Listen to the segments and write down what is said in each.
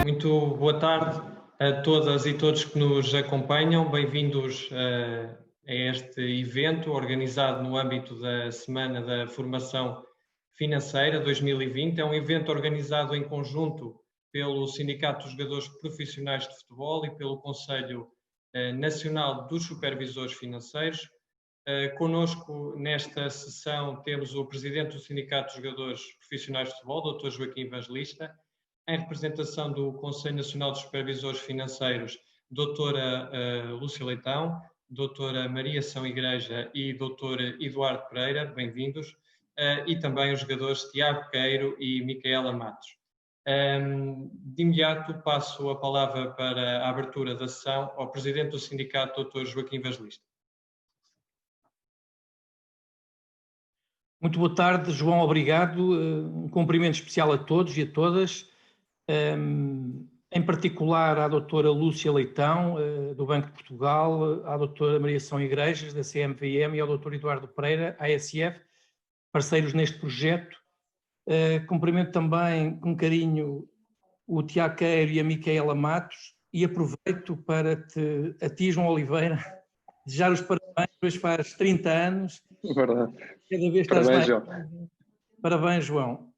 Muito boa tarde a todas e todos que nos acompanham. Bem-vindos a este evento organizado no âmbito da Semana da Formação Financeira 2020. É um evento organizado em conjunto pelo Sindicato dos Jogadores Profissionais de Futebol e pelo Conselho Nacional dos Supervisores Financeiros. Conosco nesta sessão temos o Presidente do Sindicato dos Jogadores Profissionais de Futebol, Dr. Joaquim Evangelista, em representação do Conselho Nacional dos Supervisores Financeiros, Doutora Lúcia Leitão, Doutora Maria São Igreja e Doutor Eduardo Pereira, bem-vindos, e também os jogadores Tiago Queiro e Micaela Matos. De imediato passo a palavra para a abertura da sessão ao Presidente do Sindicato, Dr. Joaquim Evangelista. Muito boa tarde, João, obrigado. Um cumprimento especial a todos e a todas, em particular à doutora Lúcia Leitão, do Banco de Portugal, à doutora Maria São Igrejas, da CMVM, e ao doutor Eduardo Pereira, ASF, parceiros neste projeto. Cumprimento também com carinho o Tiago Queiro e a Micaela Matos, e aproveito para a ti, João Oliveira, desejar os parabéns, hoje faz 30 anos. Verdade. Cada vez estás mais... João. Parabéns, João.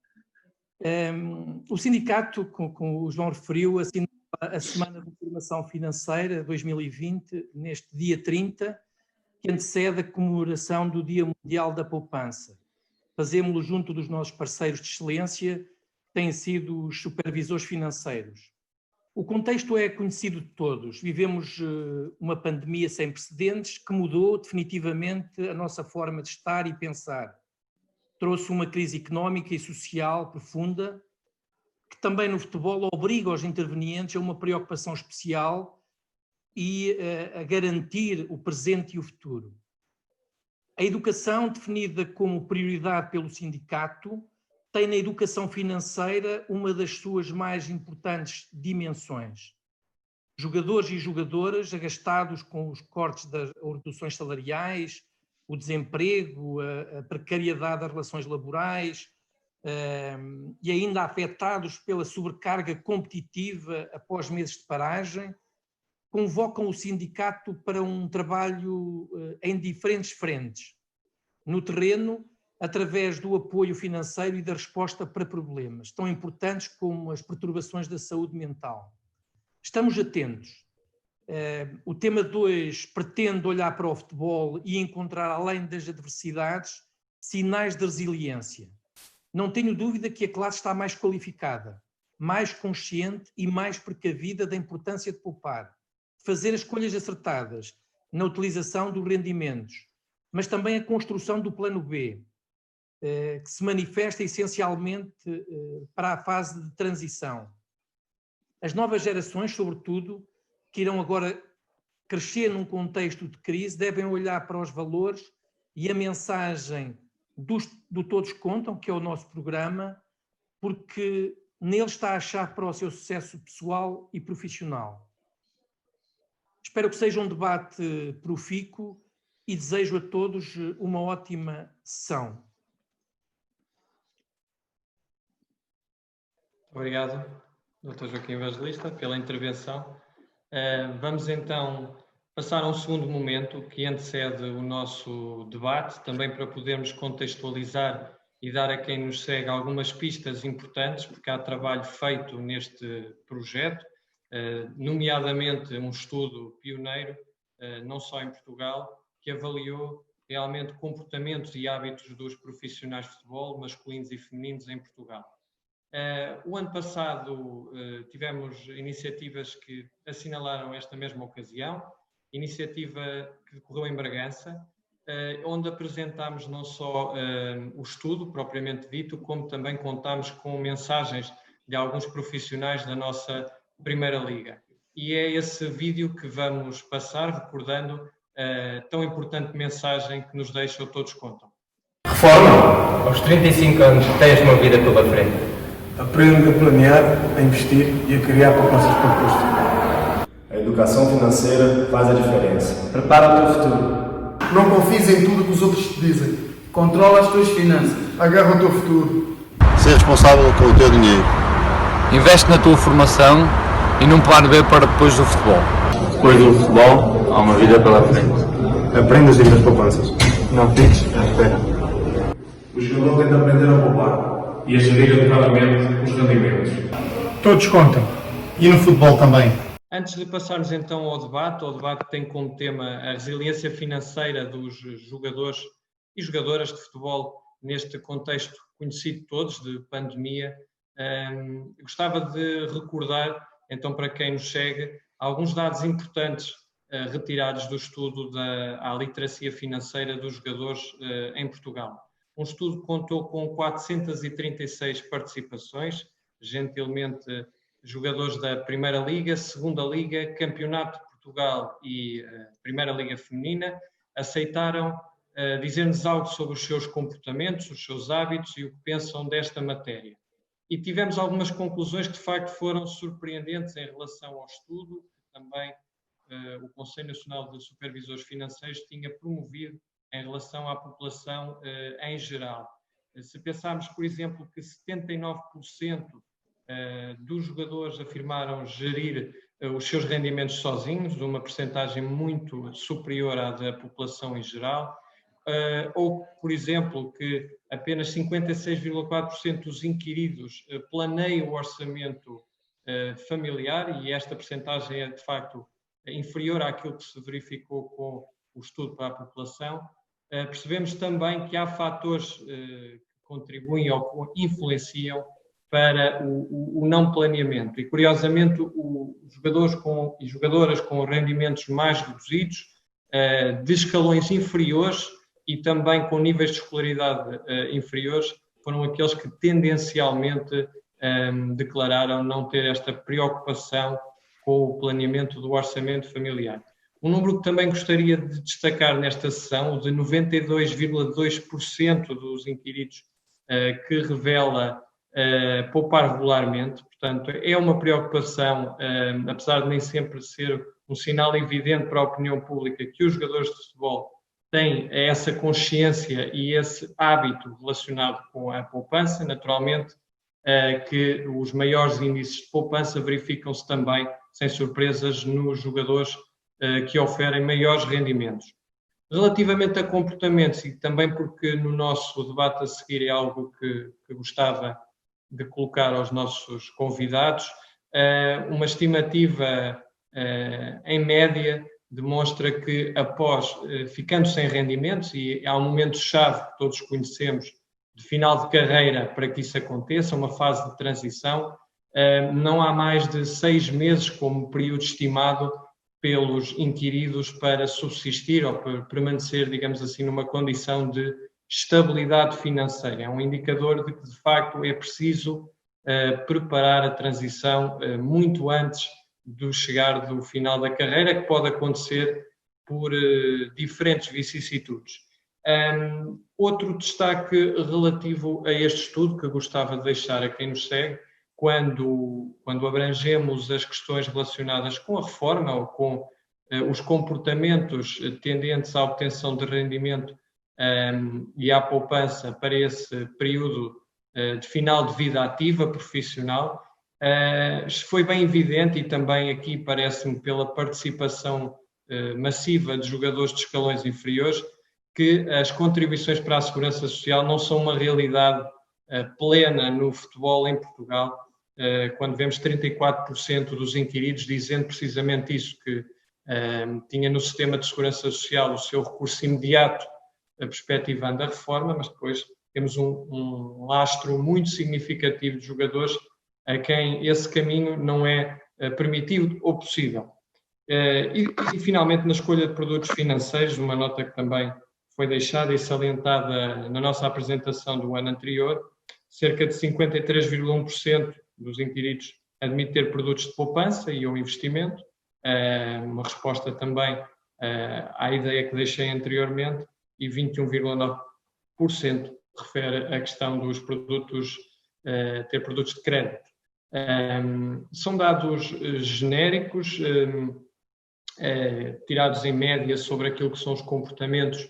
O sindicato, como o João referiu, assinou a Semana de Formação Financeira 2020, neste dia 30, que antecede a comemoração do Dia Mundial da Poupança. Fazemos-lo junto dos nossos parceiros de excelência, que têm sido os supervisores financeiros. O contexto é conhecido de todos. Vivemos uma pandemia sem precedentes que mudou definitivamente a nossa forma de estar e pensar. Trouxe uma crise económica e social profunda, que também no futebol obriga os intervenientes a uma preocupação especial e a garantir o presente e o futuro. A educação, definida como prioridade pelo sindicato, tem na educação financeira uma das suas mais importantes dimensões. Jogadores e jogadoras agastados com os cortes das reduções salariais, o desemprego, a precariedade das relações laborais e ainda afetados pela sobrecarga competitiva após meses de paragem, convocam o sindicato para um trabalho em diferentes frentes. No terreno, através do apoio financeiro e da resposta para problemas tão importantes como as perturbações da saúde mental. Estamos atentos. O tema 2 pretende olhar para o futebol e encontrar, além das adversidades, sinais de resiliência. Não tenho dúvida que a classe está mais qualificada, mais consciente e mais precavida da importância de poupar, de fazer as escolhas acertadas na utilização dos rendimentos, mas também a construção do plano B, que se manifesta essencialmente para a fase de transição. As novas gerações, sobretudo, que irão agora crescer num contexto de crise, devem olhar para os valores e a mensagem do Todos Contam, que é o nosso programa, porque nele está a chave para o seu sucesso pessoal e profissional. Espero que seja um debate profícuo e desejo a todos uma ótima sessão. Obrigado, Dr. Joaquim Evangelista, pela intervenção. Vamos então passar a um segundo momento que antecede o nosso debate, também para podermos contextualizar e dar a quem nos segue algumas pistas importantes, porque há trabalho feito neste projeto, nomeadamente um estudo pioneiro, não só em Portugal, que avaliou realmente comportamentos e hábitos dos profissionais de futebol, masculinos e femininos, em Portugal. O ano passado tivemos iniciativas que assinalaram esta mesma ocasião, iniciativa que decorreu em Bragança, onde apresentámos não só o estudo propriamente dito, como também contámos com mensagens de alguns profissionais da nossa Primeira Liga. E é esse vídeo que vamos passar, recordando a tão importante mensagem que nos deixa o Todos Contam. Reforma, aos 35 anos tens uma vida pela frente. Aprende a planear, a investir e a criar poupanças para o custo. A educação financeira faz a diferença. Prepara o teu futuro. Não confies em tudo que os outros te dizem. Controla as tuas finanças. Agarra o teu futuro. Ser responsável com o teu dinheiro. Investe na tua formação e num plano B para depois do futebol. Depois do futebol, há uma vida pela frente. Aprende a gerir as poupanças. Não fiques à espera. O jogador tem de aprender a poupar e a gerir adequadamente os rendimentos. Todos contam. E no futebol também. Antes de passarmos então ao debate, o debate tem como tema a resiliência financeira dos jogadores e jogadoras de futebol neste contexto conhecido de todos, de pandemia. Gostava de recordar, então, para quem nos segue, alguns dados importantes retirados do estudo da literacia financeira dos jogadores em Portugal. Um estudo que contou com 436 participações, gentilmente jogadores da Primeira Liga, Segunda Liga, Campeonato de Portugal e Primeira Liga Feminina, aceitaram dizer-nos algo sobre os seus comportamentos, os seus hábitos e o que pensam desta matéria. E tivemos algumas conclusões que de facto foram surpreendentes em relação ao estudo, que também o Conselho Nacional de Supervisores Financeiros tinha promovido em relação à população em geral. Se pensarmos, por exemplo, que 79% dos jogadores afirmaram gerir os seus rendimentos sozinhos, uma percentagem muito superior à da população em geral, ou, por exemplo, que apenas 56,4% dos inquiridos planeiam o orçamento familiar, e esta percentagem é, de facto, inferior àquilo que se verificou com o estudo para a população. Percebemos também que há fatores que contribuem ou que influenciam para o não planeamento. E, curiosamente, os jogadores e jogadoras com rendimentos mais reduzidos, de escalões inferiores e também com níveis de escolaridade inferiores, foram aqueles que tendencialmente declararam não ter esta preocupação com o planeamento do orçamento familiar. Um número que também gostaria de destacar nesta sessão, o de 92,2% dos inquiridos que revela poupar regularmente. Portanto, é uma preocupação, apesar de nem sempre ser um sinal evidente para a opinião pública, que os jogadores de futebol têm essa consciência e esse hábito relacionado com a poupança. Naturalmente, que os maiores índices de poupança verificam-se também, sem surpresas, nos jogadores que oferem maiores rendimentos. Relativamente a comportamentos, e também porque no nosso debate a seguir é algo que gostava de colocar aos nossos convidados, uma estimativa em média demonstra que após, ficando sem rendimentos, e há um momento-chave que todos conhecemos, de final de carreira para que isso aconteça, uma fase de transição, não há mais de 6 meses como período estimado pelos inquiridos para subsistir ou para permanecer, digamos assim, numa condição de estabilidade financeira. É um indicador de que, de facto, é preciso preparar a transição muito antes do chegar do final da carreira, que pode acontecer por diferentes vicissitudes. Outro destaque relativo a este estudo, que eu gostava de deixar a quem nos segue, quando abrangemos as questões relacionadas com a reforma ou com os comportamentos tendentes à obtenção de rendimento e à poupança para esse período de final de vida ativa profissional, foi bem evidente, e também aqui parece-me pela participação massiva de jogadores de escalões inferiores, que as contribuições para a segurança social não são uma realidade plena no futebol em Portugal, quando vemos 34% dos inquiridos dizendo precisamente isso, que tinha no sistema de segurança social o seu recurso imediato perspectivando a reforma, mas depois temos um lastro muito significativo de jogadores a quem esse caminho não é permitido ou possível. E finalmente, na escolha de produtos financeiros, uma nota que também foi deixada e salientada na nossa apresentação do ano anterior, cerca de 53,1% dos inquiridos admite ter produtos de poupança e ou investimento, uma resposta também à ideia que deixei anteriormente, e 21,9% refere a questão dos produtos, ter produtos de crédito. São dados genéricos, tirados em média sobre aquilo que são os comportamentos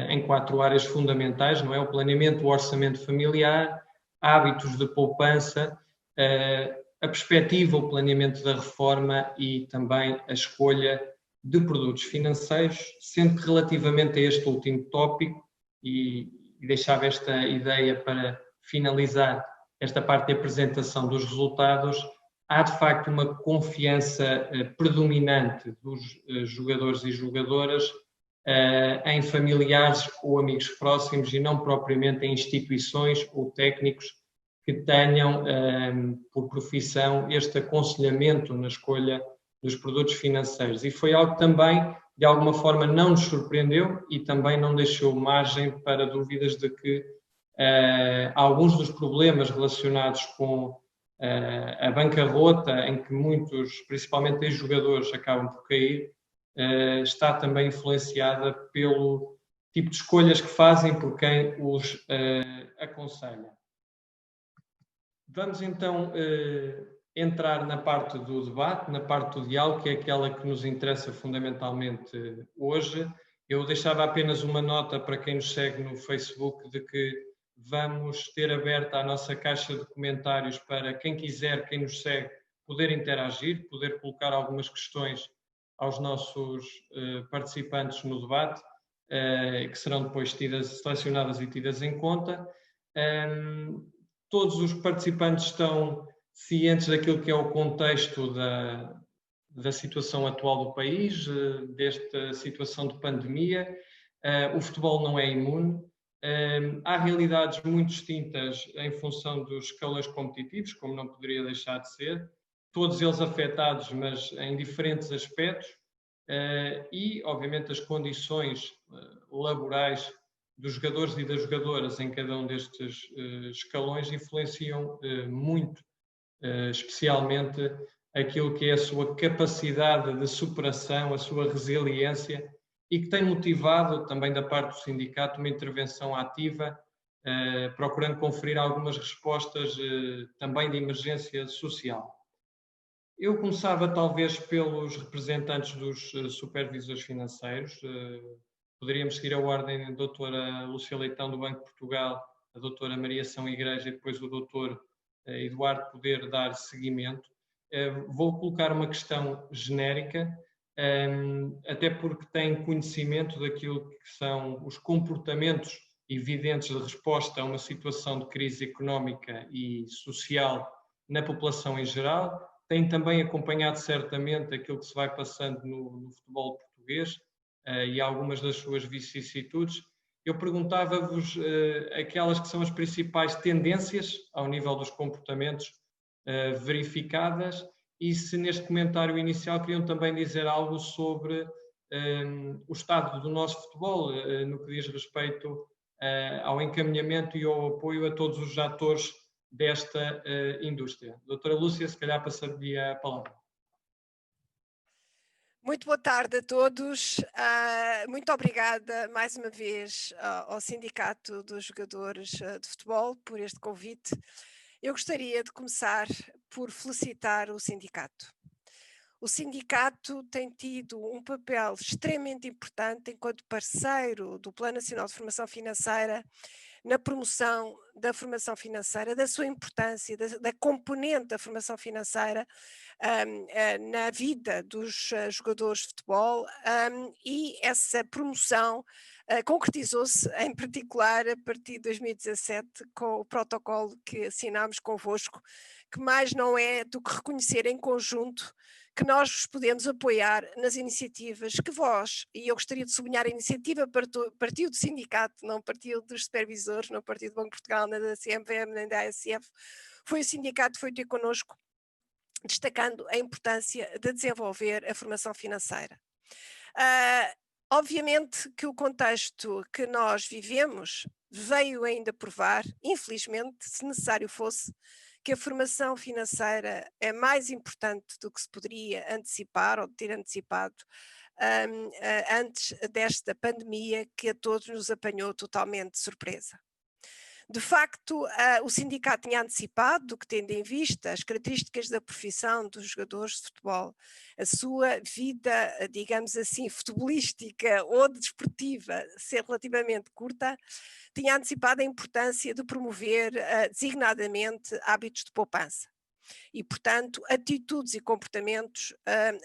em 4 áreas fundamentais, não é? O planeamento, o orçamento familiar, hábitos de poupança a perspectiva, o planeamento da reforma e também a escolha de produtos financeiros, sendo que relativamente a este último tópico, e deixava esta ideia para finalizar esta parte de apresentação dos resultados, há de facto uma confiança predominante dos jogadores e jogadoras em familiares ou amigos próximos e não propriamente em instituições ou técnicos que tenham por profissão este aconselhamento na escolha dos produtos financeiros. E foi algo que também, de alguma forma, não nos surpreendeu e também não deixou margem para dúvidas de que alguns dos problemas relacionados com a bancarrota, em que muitos, principalmente ex-jogadores, acabam por cair, está também influenciada pelo tipo de escolhas que fazem por quem os aconselha. Vamos então entrar na parte do debate, na parte do diálogo, que é aquela que nos interessa fundamentalmente hoje. Eu deixava apenas uma nota para quem nos segue no Facebook de que vamos ter aberta a nossa caixa de comentários para quem quiser, quem nos segue, poder interagir, poder colocar algumas questões aos nossos participantes no debate, que serão depois selecionadas e tidas em conta. Todos os participantes estão cientes daquilo que é o contexto da situação atual do país, desta situação de pandemia. O futebol não é imune. Há realidades muito distintas em função dos escalões competitivos, como não poderia deixar de ser, todos eles afetados, mas em diferentes aspectos, e, obviamente, as condições laborais dos jogadores e das jogadoras em cada um destes escalões influenciam muito, especialmente, aquilo que é a sua capacidade de superação, a sua resiliência, e que tem motivado também da parte do sindicato uma intervenção ativa, procurando conferir algumas respostas também de emergência social. Eu começava talvez pelos representantes dos supervisores financeiros. Poderíamos seguir a ordem da doutora Lúcia Leitão do Banco de Portugal, a doutora Maria São Igreja e depois o doutor Eduardo poder dar seguimento. Vou colocar uma questão genérica, até porque tem conhecimento daquilo que são os comportamentos evidentes de resposta a uma situação de crise económica e social na população em geral. Tem também acompanhado certamente aquilo que se vai passando no futebol português e algumas das suas vicissitudes. Eu perguntava-vos aquelas que são as principais tendências ao nível dos comportamentos verificadas, e se neste comentário inicial queriam também dizer algo sobre o estado do nosso futebol, no que diz respeito ao encaminhamento e ao apoio a todos os atores desta indústria. Doutora Lúcia, se calhar passaria a palavra. Muito boa tarde a todos. Muito obrigada mais uma vez ao Sindicato dos Jogadores de Futebol por este convite. Eu gostaria de começar por felicitar o sindicato. O sindicato tem tido um papel extremamente importante enquanto parceiro do Plano Nacional de Formação Financeira na promoção da formação financeira, da sua importância, da componente da formação financeira na vida dos jogadores de futebol, e essa promoção concretizou-se em particular a partir de 2017 com o protocolo que assinámos convosco, que mais não é do que reconhecer em conjunto que nós vos podemos apoiar nas iniciativas que vós, e eu gostaria de sublinhar a iniciativa, partiu do sindicato, não partiu dos supervisores, não partiu do Banco de Portugal, nem da CMVM, nem da ASF, foi o sindicato que foi ter connosco, destacando a importância de desenvolver a formação financeira. Obviamente que o contexto que nós vivemos veio ainda provar, infelizmente, se necessário fosse, que a formação financeira é mais importante do que se poderia antecipar ou ter antecipado antes desta pandemia que a todos nos apanhou totalmente de surpresa. De facto, o sindicato tinha antecipado que, tendo em vista as características da profissão dos jogadores de futebol, a sua vida, digamos assim, futebolística ou desportiva ser relativamente curta, tinha antecipado a importância de promover designadamente hábitos de poupança. e, portanto, atitudes e comportamentos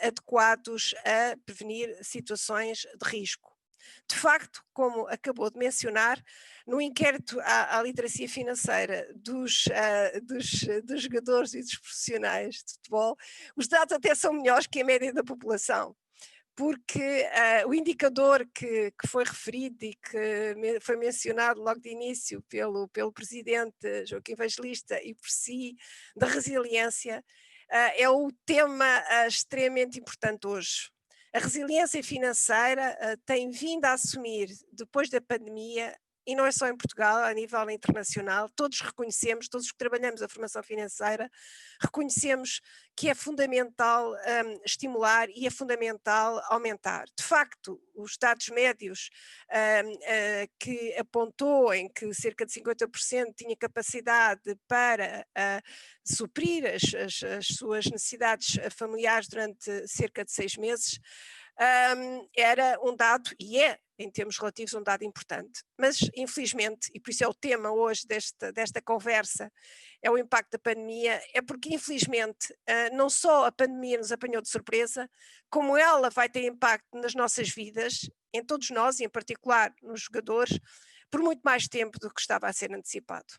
adequados a prevenir situações de risco. De facto, como acabou de mencionar, no inquérito à literacia financeira dos jogadores e dos profissionais de futebol, os dados até são melhores que a média da população, porque o indicador que foi referido e que foi mencionado logo de início pelo presidente Joaquim Evangelista e por si, da resiliência, é o tema extremamente importante hoje. A resiliência financeira tem vindo a assumir, depois da pandemia, e não é só em Portugal, a nível internacional, todos reconhecemos, todos que trabalhamos a formação financeira, reconhecemos que é fundamental estimular e é fundamental aumentar. De facto, os dados médios que apontou em que cerca de 50% tinha capacidade para suprir as suas necessidades familiares durante cerca de 6 meses, era um dado, e é, em termos relativos, um dado importante. Mas, infelizmente, e por isso é o tema hoje desta conversa, é o impacto da pandemia, é porque, infelizmente, não só a pandemia nos apanhou de surpresa, como ela vai ter impacto nas nossas vidas, em todos nós, e em particular nos jogadores, por muito mais tempo do que estava a ser antecipado.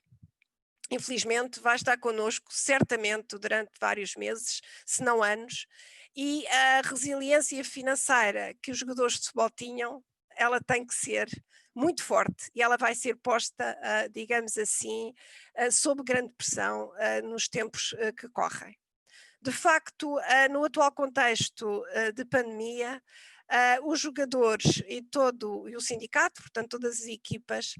Infelizmente, vai estar connosco, certamente, durante vários meses, se não anos, e a resiliência financeira que os jogadores de futebol tinham, ela tem que ser muito forte e ela vai ser posta, digamos assim, sob grande pressão nos tempos que correm. De facto, no atual contexto de pandemia, os jogadores e o sindicato, portanto todas as equipas,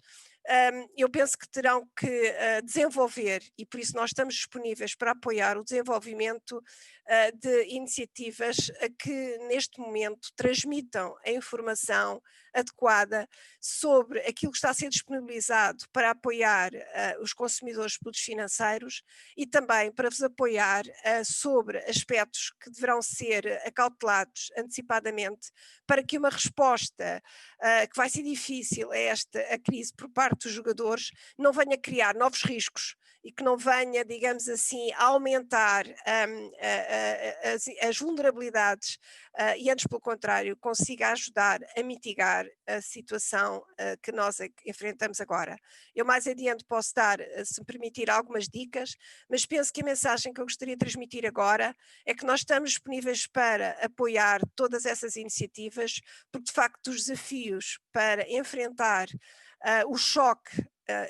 eu penso que terão que desenvolver, e por isso nós estamos disponíveis para apoiar o desenvolvimento de iniciativas que neste momento transmitam a informação adequada sobre aquilo que está a ser disponibilizado para apoiar os consumidores de produtos financeiros e também para vos apoiar sobre aspectos que deverão ser acautelados antecipadamente para que uma resposta que vai ser difícil a crise por parte dos jogadores não venha criar novos riscos e que não venha, digamos assim, a aumentar as vulnerabilidades e antes pelo contrário consiga ajudar a mitigar a situação que nós enfrentamos agora. Eu mais adiante posso dar, se me permitir, algumas dicas, mas penso que a mensagem que eu gostaria de transmitir agora é que nós estamos disponíveis para apoiar todas essas iniciativas, porque de facto os desafios para enfrentar o choque,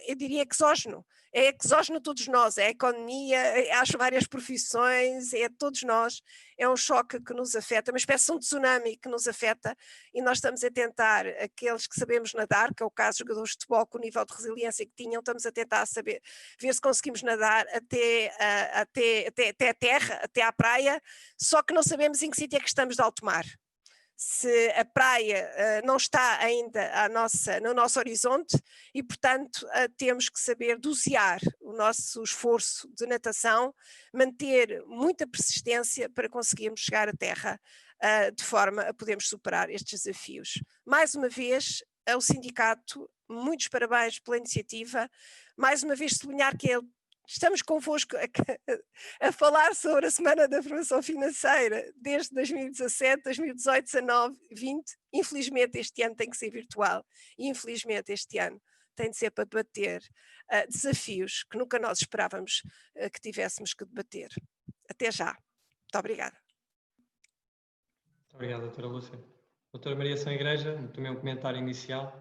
eu diria exógeno, é exógeno a todos nós, é a economia, é às várias profissões, é a todos nós, é um choque que nos afeta, uma espécie de um tsunami que nos afeta e nós estamos a tentar, aqueles que sabemos nadar, que é o caso dos jogadores de futebol com o nível de resiliência que tinham, estamos a tentar ver se conseguimos nadar até a terra, até à praia, só que não sabemos em que sítio é que estamos de alto mar. Se a praia não está ainda no nosso horizonte e, portanto, temos que saber dosear o nosso esforço de natação, manter muita persistência para conseguirmos chegar à terra de forma a podermos superar estes desafios. Mais uma vez, ao sindicato, muitos parabéns pela iniciativa, mais uma vez sublinhar que estamos convosco a falar sobre a Semana da Formação Financeira desde 2017, 2018, 19, 20. Infelizmente este ano tem que ser virtual e infelizmente este ano tem de ser para debater desafios que nunca nós esperávamos que tivéssemos que debater. Até já. Muito obrigada. Muito obrigado, doutora Lúcia. Doutora Maria São Igreja, também um comentário inicial.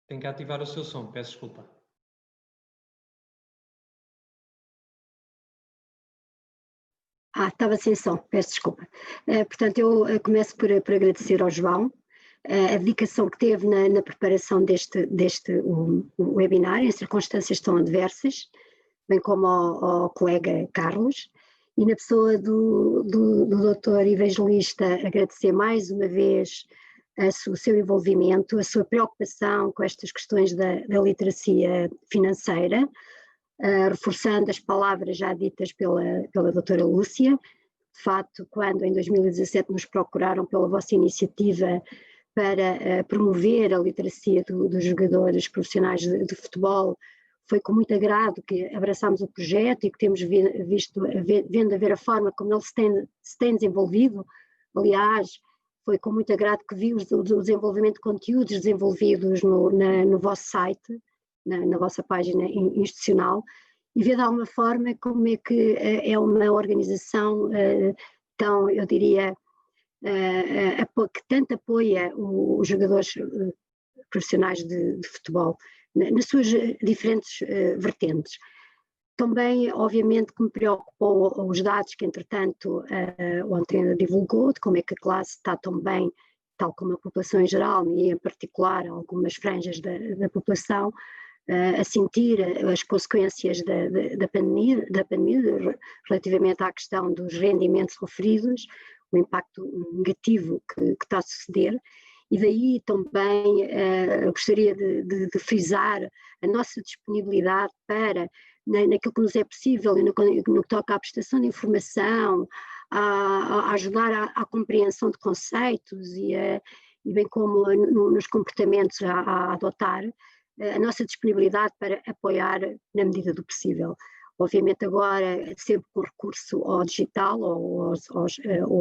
Tem que ativar o seu som, peço desculpa. Estava sem som, peço desculpa. Portanto, eu começo por agradecer ao João a dedicação que teve na preparação deste webinar, em circunstâncias tão adversas, bem como ao colega Carlos, e na pessoa do Dr. Evangelista agradecer mais uma vez o seu envolvimento, a sua preocupação com estas questões da literacia financeira, reforçando as palavras já ditas pela doutora Lúcia. De facto, quando em 2017 nos procuraram pela vossa iniciativa para promover a literacia dos jogadores profissionais de futebol. Foi com muito agrado que abraçámos o projeto e que temos vendo a ver a forma como ele se tem desenvolvido. Aliás, foi com muito agrado que vi o desenvolvimento de conteúdos desenvolvidos no vosso site, na vossa página institucional, e ver de alguma forma como é que é uma organização tão, eu diria, que tanto apoia os jogadores profissionais de futebol, nas suas diferentes vertentes. Também, obviamente, que me preocupou os dados que, entretanto, o António divulgou, de como é que a classe está tão bem, tal como a população em geral, e em particular algumas franjas da população, a sentir as consequências da pandemia relativamente à questão dos rendimentos referidos, o impacto negativo que está a suceder. E daí também gostaria de frisar a nossa disponibilidade para, naquilo que nos é possível e no que toca à prestação de informação, a ajudar à compreensão de conceitos e bem como nos comportamentos a adotar, a nossa disponibilidade para apoiar na medida do possível. Obviamente agora sempre com recurso ao digital, ou aos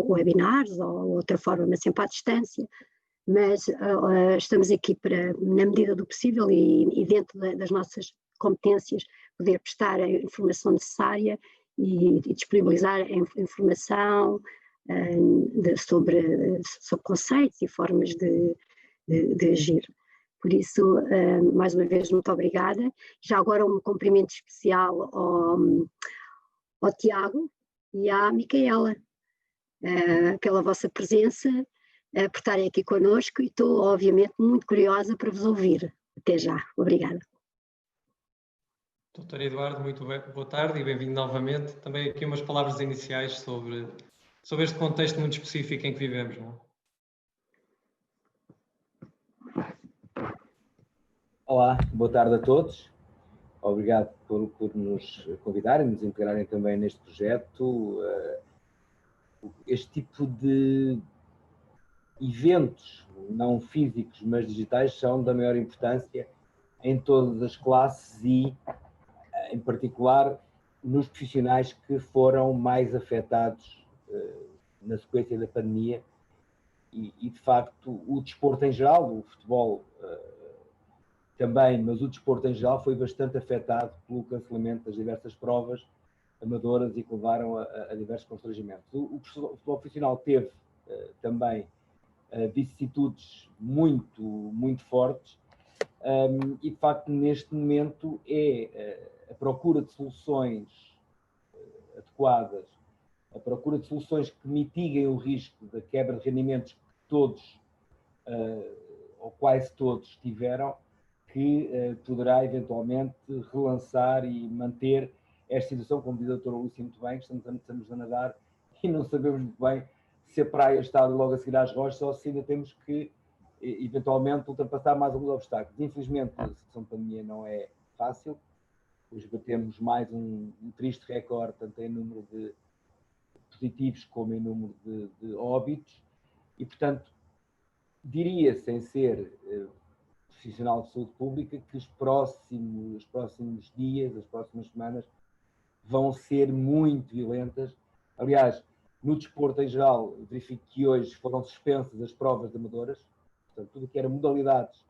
webinars, ou outra forma, mas sempre à distância, mas estamos aqui para, na medida do possível e dentro das nossas competências, poder prestar a informação necessária e disponibilizar a informação sobre conceitos e formas de agir. Por isso, mais uma vez, muito obrigada. Já agora um cumprimento especial ao Tiago e à Micaela, pela vossa presença, por estarem aqui connosco, e estou, obviamente, muito curiosa para vos ouvir. Até já. Obrigada. Doutor Eduardo, muito boa tarde e bem-vindo novamente. Também aqui umas palavras iniciais sobre este contexto muito específico em que vivemos, não é? Olá, boa tarde a todos. Obrigado por nos convidarem, nos integrarem também neste projeto. Este tipo de eventos, não físicos, mas digitais, são da maior importância em todas as classes e, em particular, nos profissionais que foram mais afetados na sequência da pandemia e, de facto, o desporto em geral, o futebol também, mas o desporto em geral foi bastante afetado pelo cancelamento das diversas provas amadoras e que levaram a diversos constrangimentos. O futebol profissional teve também vicissitudes muito fortes e, de facto, neste momento é a procura de soluções adequadas, a procura de soluções que mitiguem o risco da quebra de rendimentos que todos, ou quase todos, tiveram, que poderá eventualmente relançar e manter esta situação, como diz a doutora Lúcia muito bem, que estamos a nadar e não sabemos muito bem se a praia está logo a seguir às rochas ou se ainda temos que eventualmente ultrapassar mais alguns obstáculos. Infelizmente, a situação de pandemia não é fácil. Hoje batemos mais um triste recorde, tanto em número de positivos como em número de óbitos, e, portanto, diria, sem ser profissional de saúde pública, que os próximos dias, as próximas semanas, vão ser muito violentas. Aliás, no desporto em geral, verifico que hoje foram suspensas as provas de amadoras, portanto, tudo que era modalidades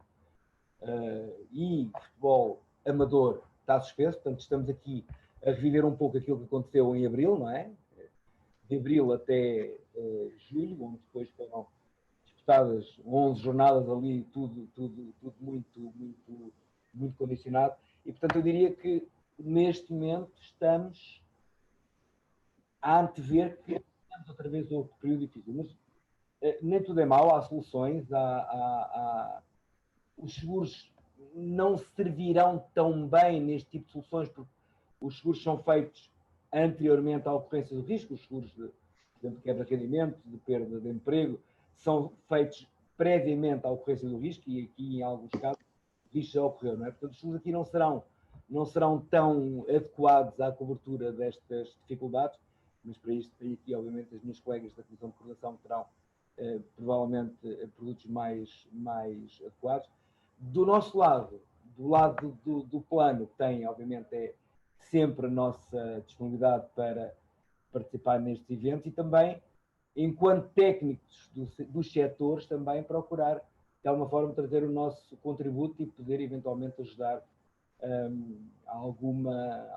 e futebol amador está suspenso, portanto, estamos aqui a reviver um pouco aquilo que aconteceu em abril, não é? De abril até julho, onde depois foram disputadas 11 jornadas ali, tudo muito condicionado. E, portanto, eu diria que neste momento estamos a antever que estamos outra vez outro período difícil. Mas nem tudo é mau, há soluções, os seguros não servirão tão bem neste tipo de soluções, porque os seguros são feitos anteriormente à ocorrência do risco, os seguros de quebra de rendimento, de perda de emprego, são feitos previamente à ocorrência do risco, e aqui, em alguns casos, o risco já ocorreu, não é? Portanto, os seguros aqui não serão tão adequados à cobertura destas dificuldades, mas para isto, aqui, obviamente, as minhas colegas da Comissão de Coordenação terão provavelmente produtos mais adequados. Do nosso lado, do lado do plano, tem, obviamente, é sempre a nossa disponibilidade para participar nestes eventos e também, enquanto técnicos dos setores, também procurar, de alguma forma, trazer o nosso contributo e poder, eventualmente, ajudar alguma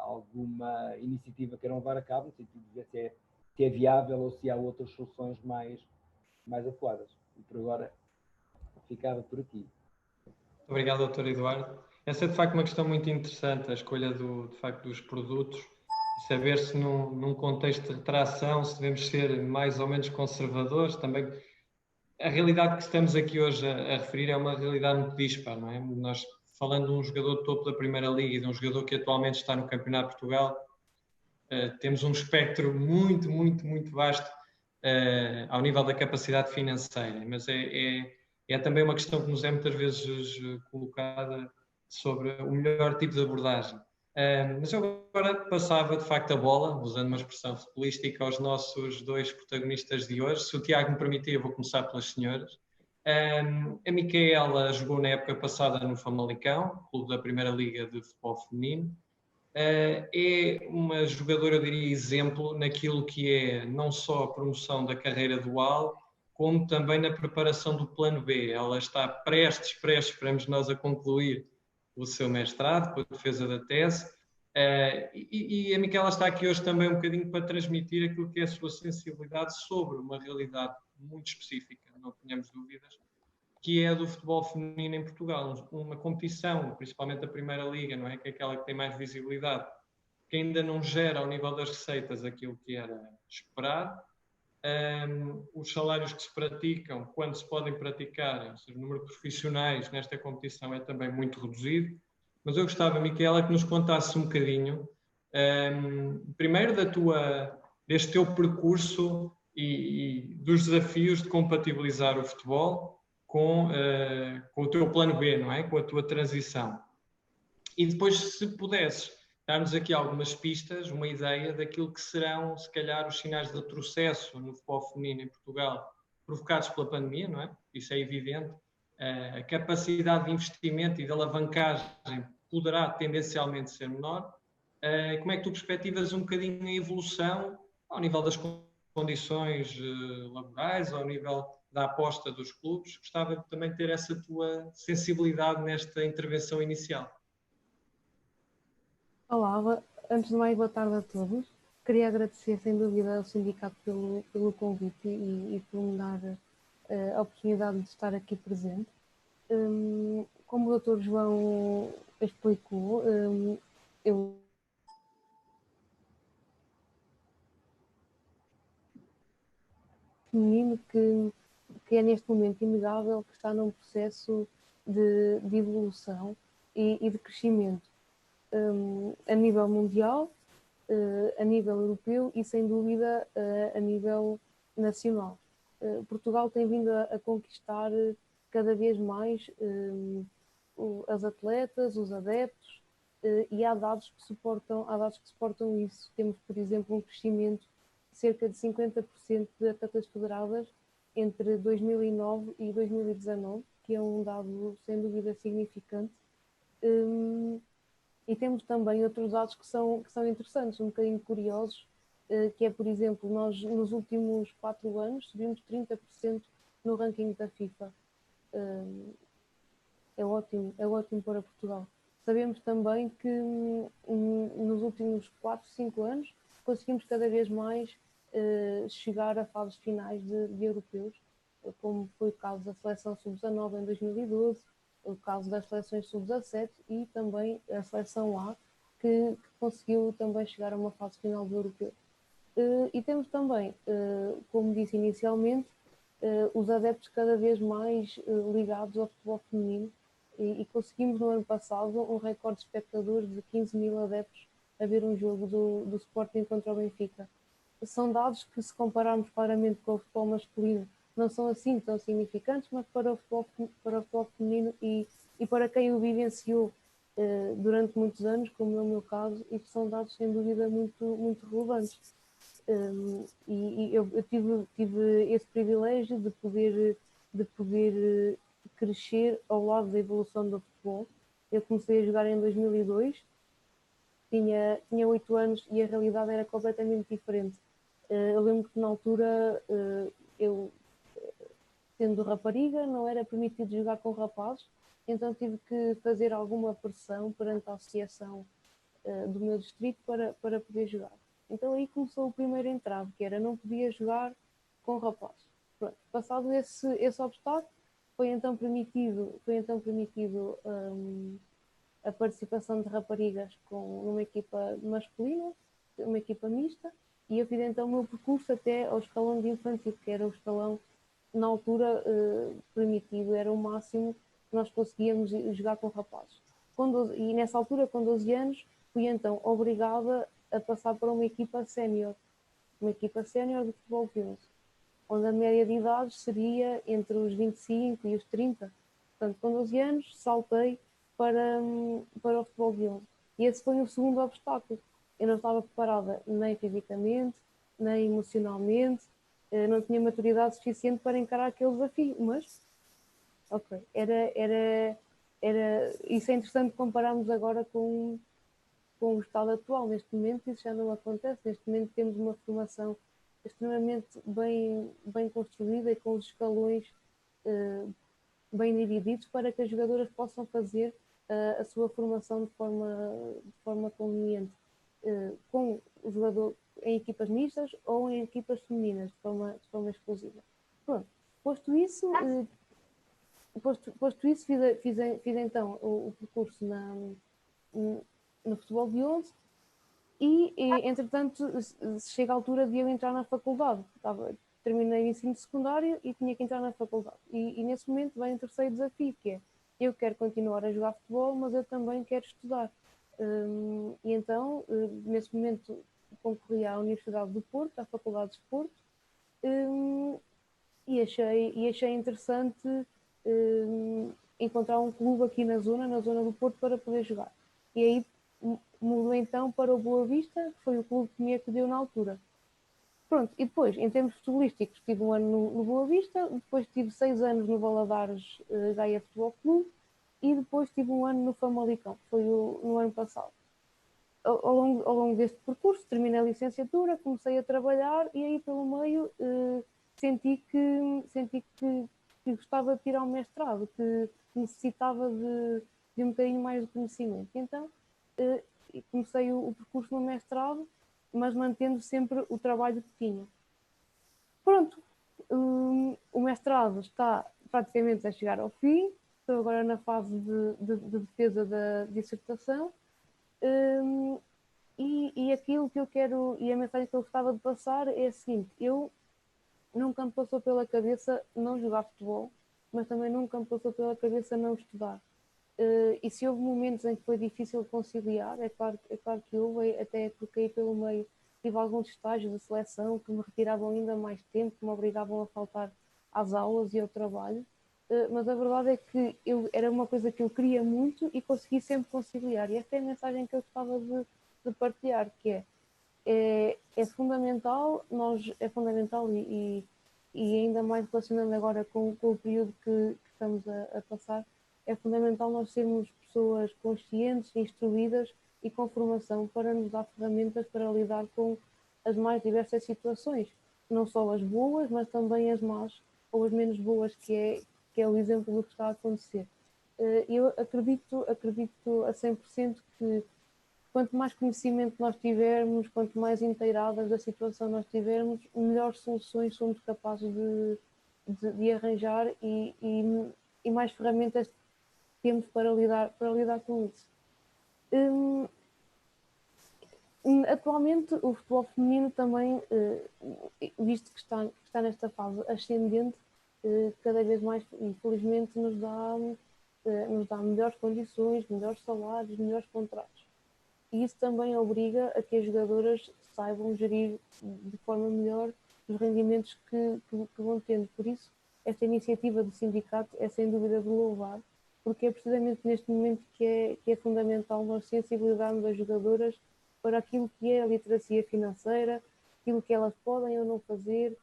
iniciativa que queiram levar a cabo, no sentido de ver se é viável ou se há outras soluções mais adequadas. E por agora, ficava por aqui. Obrigado, Dr. Eduardo. Essa é, de facto, uma questão muito interessante, a escolha de facto, dos produtos, saber se num contexto de retração, se devemos ser mais ou menos conservadores. Também, a realidade que estamos aqui hoje a referir é uma realidade muito dispar, não é? Nós, falando de um jogador de topo da Primeira Liga e de um jogador que atualmente está no Campeonato de Portugal, temos um espectro muito, muito, muito vasto ao nível da capacidade financeira, mas é também uma questão que nos é muitas vezes colocada sobre o melhor tipo de abordagem. Mas eu agora passava de facto a bola, usando uma expressão futebolística, aos nossos dois protagonistas de hoje. Se o Tiago me permitir, eu vou começar pelas senhoras. A Micaela jogou na época passada no Famalicão, clube da Primeira Liga de Futebol Feminino. É uma jogadora, eu diria, exemplo naquilo que é não só a promoção da carreira dual, como também na preparação do plano B. Ela está prestes, esperamos nós, a concluir o seu mestrado, com a defesa da tese, e a Micaela está aqui hoje também um bocadinho para transmitir aquilo que é a sua sensibilidade sobre uma realidade muito específica, não tenhamos dúvidas, que é a do futebol feminino em Portugal. Uma competição, principalmente a Primeira Liga, não é? Que é aquela que tem mais visibilidade, que ainda não gera ao nível das receitas aquilo que era esperado. Os salários que se praticam, quando se podem praticar, ou seja, o número de profissionais nesta competição é também muito reduzido. Mas eu gostava, Micaela, que nos contasse um bocadinho, primeiro deste teu percurso e dos desafios de compatibilizar o futebol com o teu plano B, não é? Com a tua transição. E depois, se pudesses dar-nos aqui algumas pistas, uma ideia daquilo que serão, se calhar, os sinais de retrocesso no futebol feminino em Portugal, provocados pela pandemia, não é? Isso é evidente. A capacidade de investimento e de alavancagem poderá tendencialmente ser menor. Como é que tu perspectivas um bocadinho a evolução ao nível das condições laborais, ao nível da aposta dos clubes? Gostava de também ter essa tua sensibilidade nesta intervenção inicial. Olá, antes de mais, boa tarde a todos. Queria agradecer, sem dúvida, ao sindicato pelo convite e por me dar a oportunidade de estar aqui presente. Como o Dr. João explicou, eu feminino que é neste momento inegável, que está num processo de evolução e de crescimento a nível mundial, a nível europeu e, sem dúvida, a nível nacional. Portugal tem vindo a conquistar cada vez mais as atletas, os adeptos, e há dados que suportam isso. Temos, por exemplo, um crescimento de cerca de 50% de atletas federadas entre 2009 e 2019, que é um dado sem dúvida significante. E temos também outros dados que são interessantes, um bocadinho curiosos, que é, por exemplo, nós nos últimos 4 anos subimos 30% no ranking da FIFA. É ótimo para Portugal. Sabemos também que nos últimos 4, 5 anos conseguimos cada vez mais chegar a fases finais de europeus, como foi o caso da seleção sub-19 em 2012, o caso das seleções sub-17 e também a seleção A, que conseguiu também chegar a uma fase final do europeu. E temos também, como disse inicialmente, os adeptos cada vez mais ligados ao futebol feminino e conseguimos no ano passado um recorde de espectadores de 15 mil adeptos a ver um jogo do Sporting contra o Benfica. São dados que, se compararmos claramente com o futebol masculino, não são assim tão significantes, mas para o futebol feminino e para quem o vivenciou durante muitos anos, como é o meu caso, e que são dados sem dúvida muito, muito relevantes. E eu tive esse privilégio de poder crescer ao lado da evolução do futebol. Eu comecei a jogar em 2002, tinha 8 anos e a realidade era completamente diferente. Eu lembro que na altura, eu, sendo rapariga, não era permitido jogar com rapazes, então tive que fazer alguma pressão perante a associação do meu distrito para poder jogar. Então aí começou o primeiro entrave, que era não podia jogar com rapazes. Pronto, passado esse obstáculo, foi então permitido a participação de raparigas numa equipa masculina, uma equipa mista, e eu fiz então o meu percurso até ao escalão de infantil, que era o escalão, na altura, permitido, era o máximo que nós conseguíamos jogar com rapazes. E nessa altura, com 12 anos, fui então obrigada a passar para uma equipa sénior de futebol 15, onde a média de idades seria entre os 25 e os 30. Portanto, com 12 anos, saltei para o futebol de 11. E esse foi o segundo obstáculo. Eu não estava preparada nem fisicamente, nem emocionalmente, não tinha maturidade suficiente para encarar aquele desafio, mas, ok, isso é interessante compararmos agora com o estado atual. Neste momento isso já não acontece. Neste momento temos uma formação extremamente bem construída e com os escalões bem divididos para que as jogadoras possam fazer a sua formação de forma conveniente, com o jogador em equipas mistas ou em equipas femininas, de forma exclusiva. Pronto, posto isso, fiz então o percurso no futebol de 11 e entretanto chega a altura de eu entrar na faculdade. Terminei o ensino secundário e tinha que entrar na faculdade. E nesse momento vem o terceiro desafio, que é: eu quero continuar a jogar futebol, mas eu também quero estudar. E então, nesse momento, concorri à Universidade do Porto, à Faculdade de Desporto, e achei interessante encontrar um clube aqui na zona do Porto, para poder jogar. E aí mudou então para o Boa Vista, que foi o clube que me acolheu na altura. Pronto, e depois, em termos futebolísticos, tive um ano no Boa Vista, depois tive 6 anos no Valadares Gaia Futebol Clube e depois tive um ano no Famalicão, que foi no ano passado. Ao longo deste percurso, terminei a licenciatura, comecei a trabalhar e aí pelo meio senti que gostava de tirar um mestrado, que necessitava de um bocadinho mais de conhecimento. Então, comecei o percurso no mestrado, mas mantendo sempre o trabalho que tinha. Pronto, o mestrado está praticamente a chegar ao fim, estou agora na fase de defesa da dissertação, e aquilo que eu quero, e a mensagem que eu gostava de passar é a seguinte: eu nunca me passou pela cabeça não jogar futebol, mas também nunca me passou pela cabeça não estudar. E se houve momentos em que foi difícil conciliar, é claro que houve, até porque aí pelo meio tive alguns estágios de seleção que me retiravam ainda mais tempo, que me obrigavam a faltar às aulas e ao trabalho, mas a verdade é que era uma coisa que eu queria muito e consegui sempre conciliar. E esta é a mensagem que eu gostava de partilhar, que é fundamental, e ainda mais relacionando agora com o período que estamos a passar, é fundamental nós sermos pessoas conscientes, instruídas e com formação para nos dar ferramentas para lidar com as mais diversas situações, não só as boas, mas também as más ou as menos boas, que é o exemplo do que está a acontecer. Eu acredito a 100% que quanto mais conhecimento nós tivermos, quanto mais inteiradas da situação nós tivermos, melhores soluções somos capazes de arranjar e mais ferramentas temos para lidar com isso. Atualmente o futebol feminino também, visto que está nesta fase ascendente, cada vez mais, infelizmente, nos dá melhores condições, melhores salários, melhores contratos. E isso também obriga a que as jogadoras saibam gerir de forma melhor os rendimentos que vão tendo. Por isso, esta iniciativa do sindicato é sem dúvida de louvar, porque é precisamente neste momento que é fundamental nós sensibilizarmos as jogadoras para aquilo que é a literacia financeira, aquilo que elas podem ou não fazer,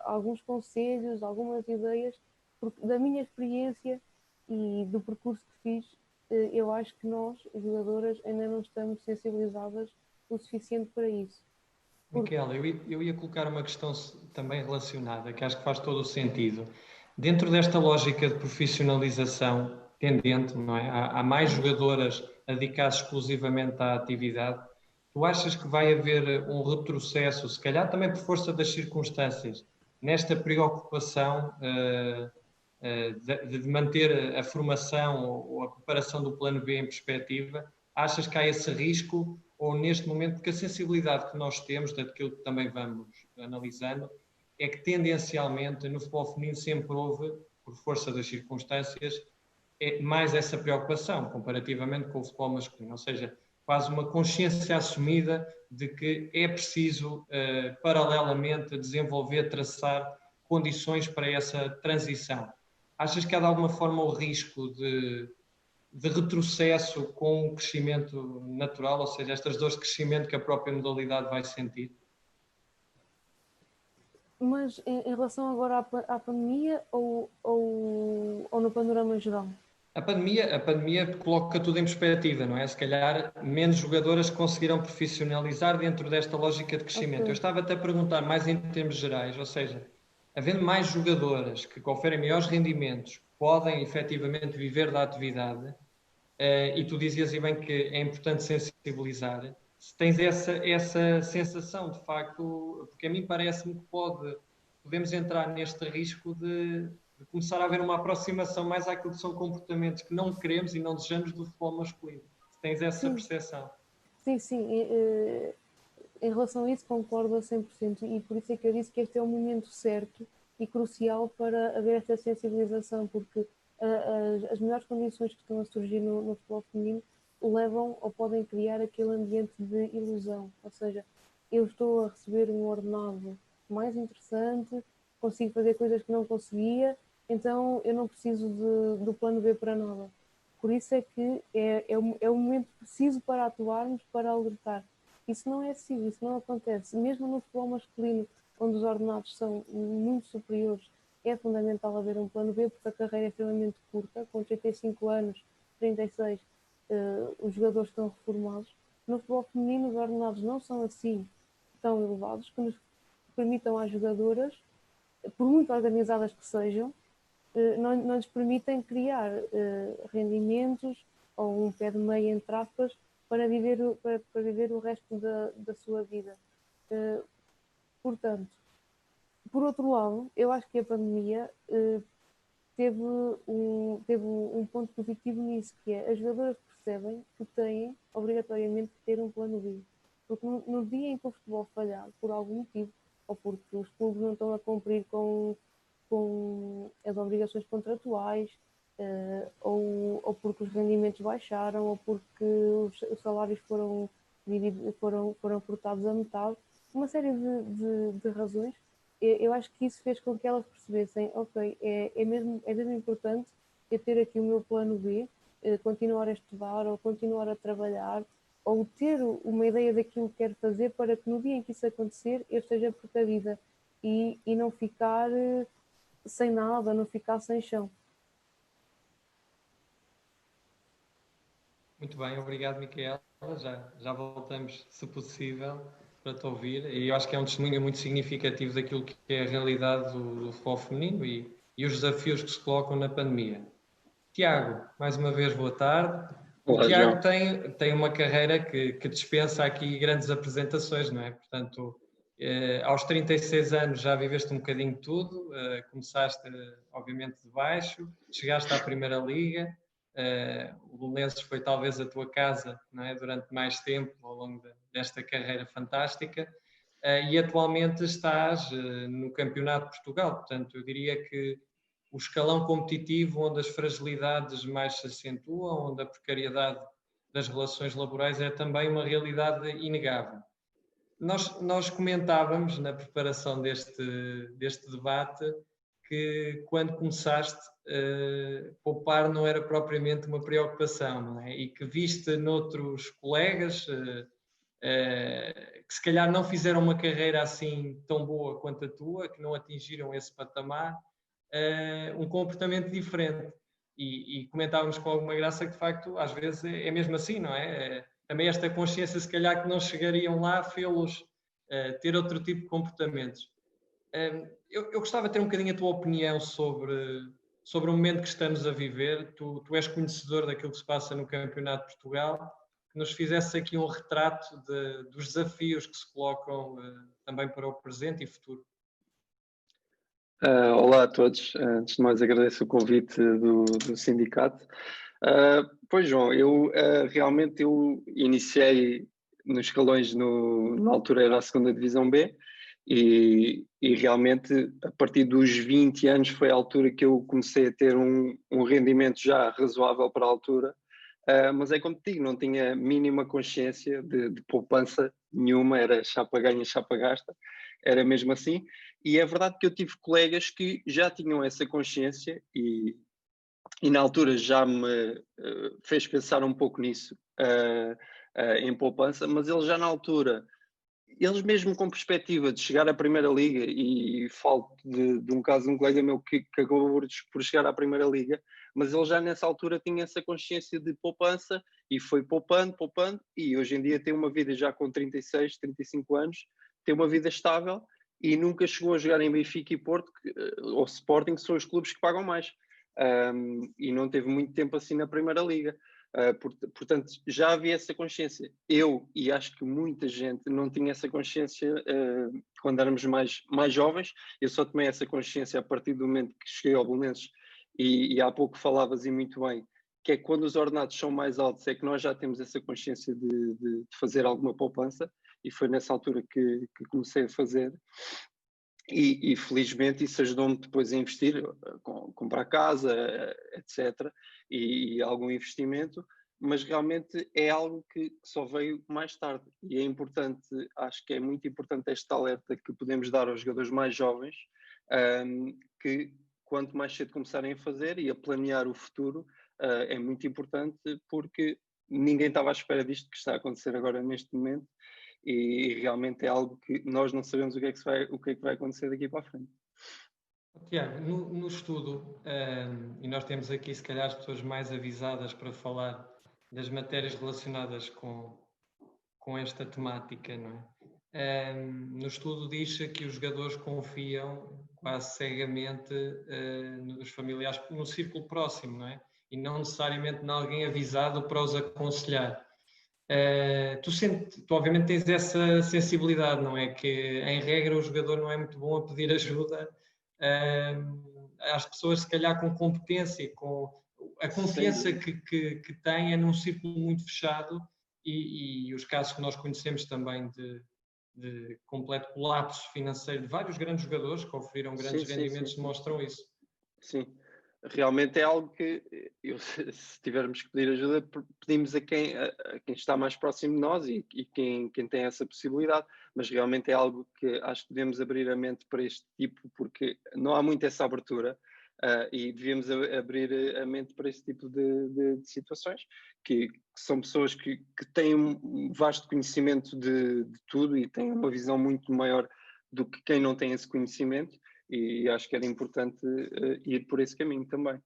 alguns conselhos, algumas ideias, porque da minha experiência e do percurso que fiz, eu acho que nós, jogadoras, ainda não estamos sensibilizadas o suficiente para isso. Micaela, eu ia colocar uma questão também relacionada, que acho que faz todo o sentido. Dentro desta lógica de profissionalização tendente, não é? Há mais jogadoras a dedicar-se exclusivamente à atividade. Tu achas que vai haver um retrocesso, se calhar também por força das circunstâncias, nesta preocupação de manter a formação ou a preparação do plano B em perspectiva? Achas que há esse risco? Ou neste momento, porque a sensibilidade que nós temos, daquilo que também vamos analisando, é que tendencialmente no futebol feminino sempre houve, por força das circunstâncias, mais essa preocupação comparativamente com o futebol masculino, ou seja, quase uma consciência assumida de que é preciso paralelamente desenvolver, traçar condições para essa transição. Achas que há de alguma forma o risco de retrocesso com o crescimento natural, ou seja, estas dores de crescimento que a própria modalidade vai sentir? Mas em relação agora à pandemia ou no panorama geral? A pandemia coloca tudo em perspectiva, não é? Se calhar menos jogadoras conseguiram profissionalizar dentro desta lógica de crescimento. Okay. Eu estava até a perguntar mais em termos gerais, ou seja, havendo mais jogadoras que conferem maiores rendimentos, podem efetivamente viver da atividade, e tu dizias e bem que é importante sensibilizar, se tens essa sensação de facto, porque a mim parece-me que podemos entrar neste risco de começar a haver uma aproximação mais àquilo que são comportamentos que não queremos e não desejamos do futebol masculino. Se tens essa percepção. Sim. Em relação a isso concordo a 100% e por isso é que eu disse que este é o momento certo e crucial para haver esta sensibilização, porque as melhores condições que estão a surgir no futebol feminino levam ou podem criar aquele ambiente de ilusão, ou seja, eu estou a receber um ordenado mais interessante, consigo fazer coisas que não conseguia, então eu não preciso do plano B para nada. Por isso é que é o momento preciso para atuarmos, para alertar. Isso não é assim, isso não acontece. Mesmo no futebol masculino, onde os ordenados são muito superiores, é fundamental haver um plano B, porque a carreira é extremamente curta, com 35 anos, 36, os jogadores estão reformados. No futebol feminino, os ordenados não são assim tão elevados, que nos permitam às jogadoras, por muito organizadas que sejam, não lhes permitem criar rendimentos ou um pé de meia, entre aspas, para viver o resto da sua vida. Portanto, por outro lado, eu acho que a pandemia teve um ponto positivo nisso, que é as jogadoras percebem que têm obrigatoriamente que ter um plano B. Porque no dia em que o futebol falhar, por algum motivo, ou porque os clubes não estão a cumprir com as obrigações contratuais, ou porque os rendimentos baixaram, ou porque os salários foram cortados a metade, uma série de razões. Eu acho que isso fez com que elas percebessem, ok, é mesmo importante eu ter aqui o meu plano B, continuar a estudar ou continuar a trabalhar, ou ter uma ideia daquilo que quero fazer para que no dia em que isso acontecer eu esteja precavida e não ficar sem nada, não ficar sem chão. Muito bem, obrigado, Micaela. Já voltamos, se possível, para te ouvir. E eu acho que é um testemunho muito significativo daquilo que é a realidade do futebol feminino e os desafios que se colocam na pandemia. Tiago, mais uma vez, boa tarde. O Tiago tem uma carreira que dispensa aqui grandes apresentações, não é? Portanto, aos 36 anos já viveste um bocadinho de tudo, começaste, obviamente, de baixo, chegaste à Primeira Liga, o Belenenses foi talvez a tua casa, não é? Durante mais tempo, ao longo desta carreira fantástica, e atualmente estás no Campeonato de Portugal. Portanto, eu diria que o escalão competitivo onde as fragilidades mais se acentuam, onde a precariedade das relações laborais é também uma realidade inegável. Nós comentávamos na preparação deste debate que quando começaste, poupar não era propriamente uma preocupação, não é? E que viste noutros colegas que se calhar não fizeram uma carreira assim tão boa quanto a tua, que não atingiram esse patamar, um comportamento diferente. E comentávamos com alguma graça que, de facto, às vezes é mesmo assim, não é? Também esta consciência, se calhar, que não chegariam lá, fê-los ter outro tipo de comportamentos. Eu gostava de ter um bocadinho a tua opinião sobre o momento que estamos a viver. Tu és conhecedor daquilo que se passa no Campeonato de Portugal, que nos fizesse aqui um retrato dos desafios que se colocam também para o presente e futuro. Olá a todos. Antes de mais agradeço o convite do sindicato. Pois João, eu realmente iniciei nos escalões, na altura era a 2ª Divisão B, e realmente a partir dos 20 anos foi a altura que eu comecei a ter um rendimento já razoável para a altura, mas é como te digo, não tinha a mínima consciência de poupança nenhuma, era chapa ganha, chapa gasta, era mesmo assim. E é verdade que eu tive colegas que já tinham essa consciência e na altura já me fez pensar um pouco nisso, em poupança, mas eles já na altura, eles mesmo com perspectiva de chegar à Primeira Liga, e falo de um caso de um colega meu que acabou por chegar à Primeira Liga, mas ele já nessa altura tinha essa consciência de poupança e foi poupando, e hoje em dia tem uma vida já com 36, 35 anos, tem uma vida estável, e nunca chegou a jogar em Benfica e Porto, ou Sporting, que são os clubes que pagam mais. E não teve muito tempo assim na Primeira Liga. Portanto, já havia essa consciência. Eu, e acho que muita gente não tinha essa consciência quando éramos mais jovens. Eu só tomei essa consciência a partir do momento que cheguei ao Belenenses, e há pouco falavas e muito bem, que é quando os ordenados são mais altos, é que nós já temos essa consciência de fazer alguma poupança, e foi nessa altura que comecei a fazer. E felizmente isso ajudou-me depois a investir, comprar casa, etc. E algum investimento, mas realmente é algo que só veio mais tarde. E é importante, acho que é muito importante esta alerta que podemos dar aos jogadores mais jovens, que quanto mais cedo começarem a fazer e a planear o futuro, é muito importante, porque ninguém estava à espera disto que está a acontecer agora neste momento. E realmente é algo que nós não sabemos o que é que vai acontecer daqui para a frente. Tiago, no estudo, e nós temos aqui se calhar as pessoas mais avisadas para falar das matérias relacionadas com esta temática, não é? No estudo diz que os jogadores confiam quase cegamente nos familiares, no círculo próximo, não é? E não necessariamente em alguém avisado para os aconselhar. Tu obviamente tens essa sensibilidade, não é? Que em regra o jogador não é muito bom a pedir ajuda às pessoas, se calhar com competência, com a confiança que tem, é num círculo muito fechado, e os casos que nós conhecemos também de completo colapso financeiro de vários grandes jogadores que oferiram grandes rendimentos demonstram isso. Sim. Realmente é algo que, se tivermos que pedir ajuda, pedimos a quem está mais próximo de nós e quem tem essa possibilidade, mas realmente é algo que acho que devemos abrir a mente para este tipo, porque não há muito essa abertura, e devíamos abrir a mente para este tipo de situações, que são pessoas que têm um vasto conhecimento de tudo e têm uma visão muito maior do que quem não tem esse conhecimento. E acho que era importante ir por esse caminho também.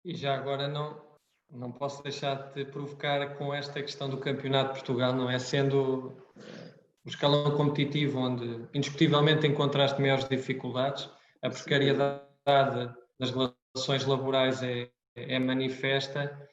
E já agora não posso deixar de te provocar com esta questão do Campeonato de Portugal, não é? Sendo um escalão competitivo onde indiscutivelmente encontraste maiores dificuldades, a precariedade das relações laborais é manifesta.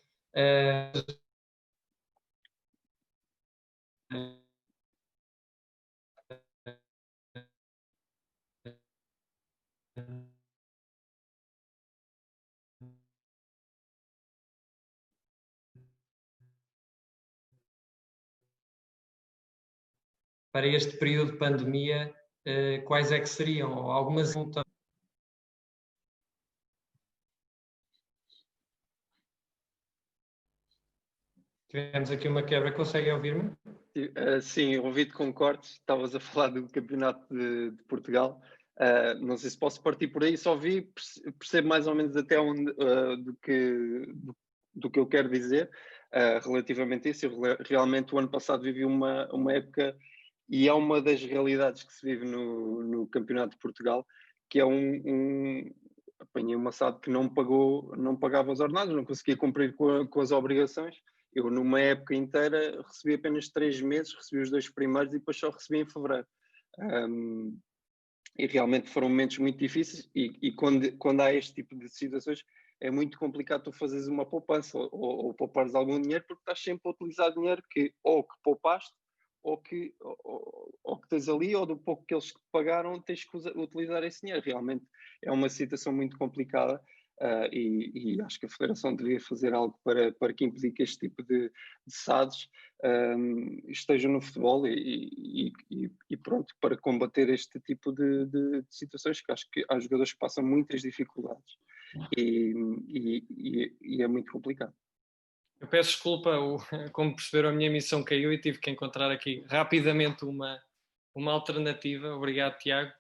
Para este período de pandemia, quais é que seriam? Algumas. Tivemos aqui uma quebra, conseguem ouvir-me? Sim, ouvi-te com cortes, estavas a falar do Campeonato de Portugal. Não sei se posso partir por aí, só percebo mais ou menos até onde do que eu quero dizer. relativamente a isso. Eu realmente o ano passado vivi uma época, e é uma das realidades que se vive no Campeonato de Portugal, que é apanhei uma SAD que não pagava os ordenados, não conseguia cumprir com as obrigações. Eu, numa época inteira, recebi apenas 3 meses, recebi os 2 primeiros e depois só recebi em fevereiro. E realmente foram momentos muito difíceis, e quando há este tipo de situações é muito complicado tu fazeres uma poupança ou poupares algum dinheiro, porque estás sempre a utilizar dinheiro que poupaste ou que tens ali, ou do pouco que eles te pagaram tens que utilizar esse dinheiro. Realmente é uma situação muito complicada, e acho que a Federação deveria fazer algo para que impedir que este tipo de SADs estejam no futebol, e pronto, para combater este tipo de situações, que acho que há jogadores que passam muitas dificuldades e é muito complicado. Eu peço desculpa, como perceberam, a minha emissão caiu e tive que encontrar aqui rapidamente uma alternativa. Obrigado, Tiago.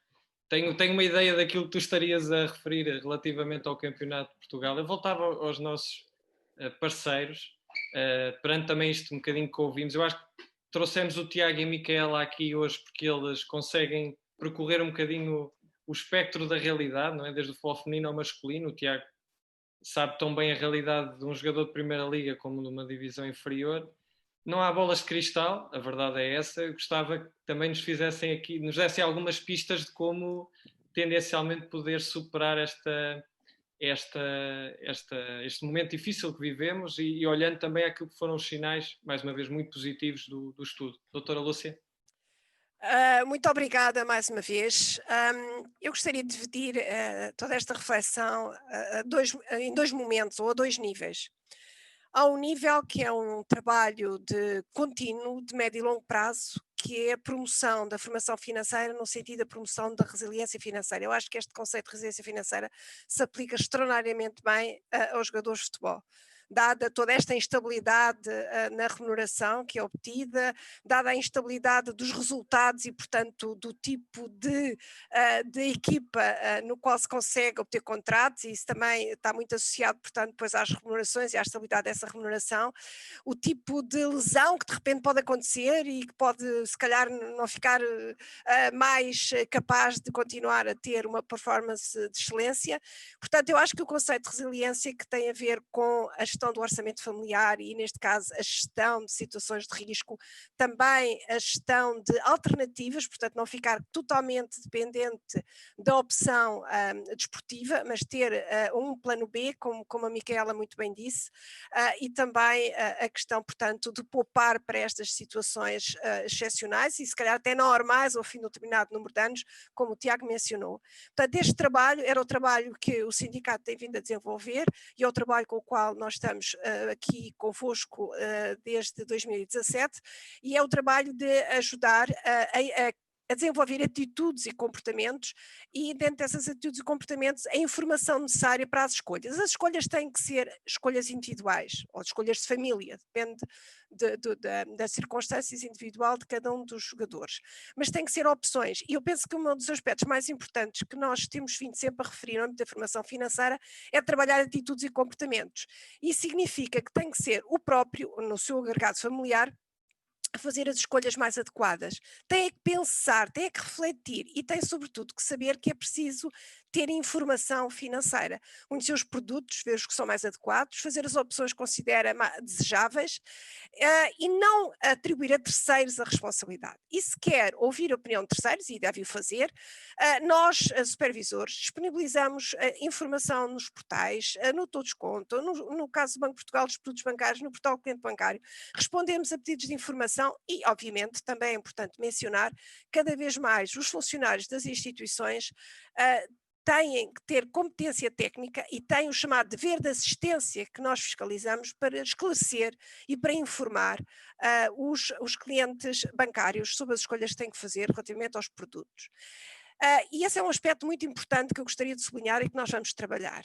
Tenho uma ideia daquilo que tu estarias a referir relativamente ao Campeonato de Portugal. Eu voltava aos nossos parceiros, perante também isto um bocadinho que ouvimos. Eu acho que trouxemos o Tiago e a Micaela aqui hoje porque eles conseguem percorrer um bocadinho o espectro da realidade, não é? Desde o futebol feminino ao masculino. O Tiago sabe tão bem a realidade de um jogador de Primeira Liga como de uma divisão inferior. Não há bolas de cristal, a verdade é essa. Eu gostava que também nos dessem algumas pistas de como tendencialmente poder superar este momento difícil que vivemos, e olhando também aquilo que foram os sinais, mais uma vez, muito positivos do estudo. Doutora Lúcia? Muito obrigada mais uma vez. Eu gostaria de dividir toda esta reflexão em 2 momentos, ou a 2 níveis. Há um nível que é um trabalho de contínuo, de médio e longo prazo, que é a promoção da formação financeira no sentido da promoção da resiliência financeira. Eu acho que este conceito de resiliência financeira se aplica extraordinariamente bem aos jogadores de futebol. Dada toda esta instabilidade na remuneração que é obtida, dada a instabilidade dos resultados e, portanto, do tipo de equipa no qual se consegue obter contratos, e isso também está muito associado, portanto, depois às remunerações e à estabilidade dessa remuneração, o tipo de lesão que de repente pode acontecer e que pode, se calhar, não ficar mais capaz de continuar a ter uma performance de excelência. Portanto, eu acho que o conceito de resiliência, que tem a ver com a gestão do orçamento familiar e, neste caso, a gestão de situações de risco, também a gestão de alternativas, portanto não ficar totalmente dependente da opção desportiva, mas ter um plano B, como a Micaela muito bem disse, e também a questão, portanto, de poupar para estas situações excepcionais e se calhar até normais ao fim de um determinado número de anos, como o Tiago mencionou. Portanto, este trabalho era o trabalho que o sindicato tem vindo a desenvolver, e é o trabalho com o qual nós estamos aqui convosco desde 2017, e é o trabalho de ajudar a desenvolver atitudes e comportamentos, e dentro dessas atitudes e comportamentos a informação necessária para as escolhas. As escolhas têm que ser escolhas individuais, ou escolhas de família, depende das circunstâncias individual de cada um dos jogadores, mas tem que ser opções, e eu penso que um dos aspectos mais importantes que nós temos vindo sempre a referir no âmbito da formação financeira é trabalhar atitudes e comportamentos. Isso significa que tem que ser o próprio, no seu agregado familiar, a fazer as escolhas mais adequadas. Tem que pensar, tem que refletir e tem sobretudo que saber que é preciso ter informação financeira, conhecer os produtos, ver os que são mais adequados, fazer as opções que considera desejáveis e não atribuir a terceiros a responsabilidade. E se quer ouvir a opinião de terceiros, e deve o fazer, nós, supervisores, disponibilizamos informação nos portais, no Todos Contam, no caso do Banco de Portugal, dos produtos bancários, no portal do cliente bancário, respondemos a pedidos de informação e, obviamente, também é importante mencionar, cada vez mais os funcionários das instituições têm que ter competência técnica e têm o chamado dever de assistência que nós fiscalizamos para esclarecer e para informar os clientes bancários sobre as escolhas que têm que fazer relativamente aos produtos. E esse é um aspecto muito importante que eu gostaria de sublinhar e que nós vamos trabalhar.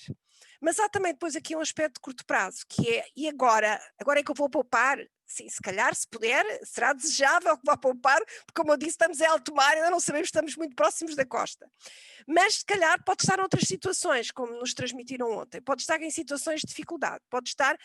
Mas há também depois aqui um aspecto de curto prazo, que é, e agora é que eu vou poupar? sim, se calhar, se puder, será desejável que vá poupar, porque como eu disse, estamos em alto mar, ainda não sabemos, estamos muito próximos da costa. Mas se calhar pode estar noutras situações, como nos transmitiram ontem, pode estar em situações de dificuldade, pode estar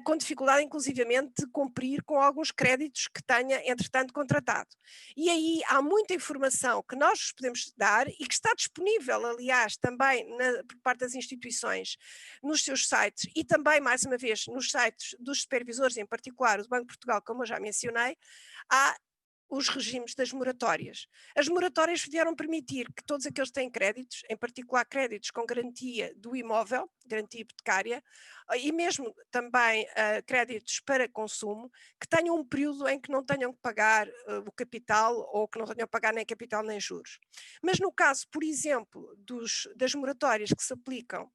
com dificuldade inclusivamente de cumprir com alguns créditos que tenha entretanto contratado. E aí há muita informação que nós podemos dar e que está disponível, aliás, também por parte das instituições, nos seus sites e também, mais uma vez, nos sites dos supervisores, em particular o do Banco de Portugal, como eu já mencionei, há os regimes das moratórias. As moratórias vieram permitir que todos aqueles que têm créditos, em particular créditos com garantia do imóvel, garantia hipotecária, e mesmo também créditos para consumo, que tenham um período em que não tenham que pagar o capital ou que não tenham que pagar nem capital nem juros. Mas no caso, por exemplo, das moratórias que se aplicam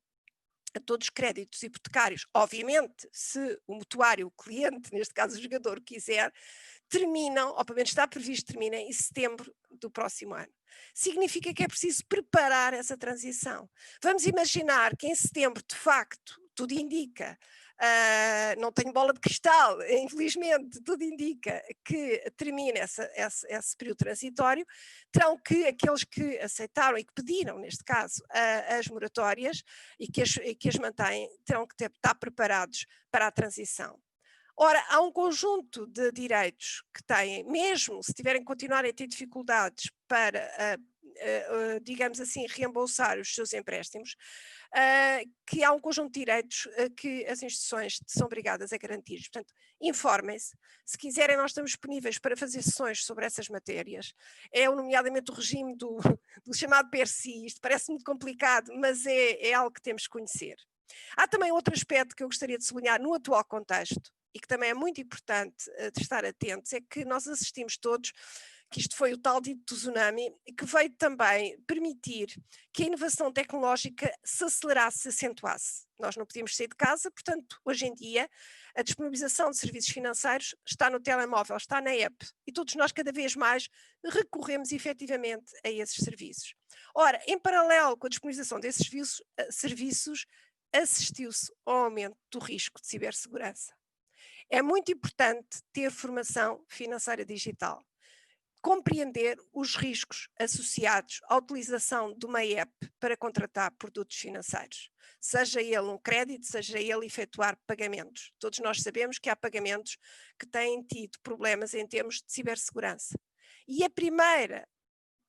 a todos os créditos hipotecários, obviamente, se o mutuário, o cliente, neste caso o jogador, quiser, terminam, ou pelo menos está previsto que terminem em setembro do próximo ano. Significa que é preciso preparar essa transição. Vamos imaginar que em setembro, de facto, tudo indica, não tenho bola de cristal, infelizmente, tudo indica que termine esse período transitório, terão que, aqueles que aceitaram e que pediram, neste caso, as moratórias e que as mantêm, terão que estar preparados para a transição. Ora, há um conjunto de direitos que têm, mesmo se tiverem que continuar a ter dificuldades para, digamos assim, reembolsar os seus empréstimos, que há um conjunto de direitos que as instituições são obrigadas a garantir. Portanto, informem-se. Se quiserem, nós estamos disponíveis para fazer sessões sobre essas matérias. É nomeadamente o regime do chamado PERSI. Isto parece muito complicado, mas é algo que temos que conhecer. Há também outro aspecto que eu gostaria de sublinhar no atual contexto, e que também é muito importante de estar atentos, é que nós assistimos todos, que isto foi o tal dito tsunami, que veio também permitir que a inovação tecnológica se acelerasse, se acentuasse. Nós não podíamos sair de casa, portanto, hoje em dia, a disponibilização de serviços financeiros está no telemóvel, está na app, e todos nós cada vez mais recorremos efetivamente a esses serviços. Ora, em paralelo com a disponibilização desses serviços, assistiu-se ao aumento do risco de cibersegurança. É muito importante ter formação financeira digital, compreender os riscos associados à utilização de uma app para contratar produtos financeiros, seja ele um crédito, seja ele efetuar pagamentos. Todos nós sabemos que há pagamentos que têm tido problemas em termos de cibersegurança. E a primeira,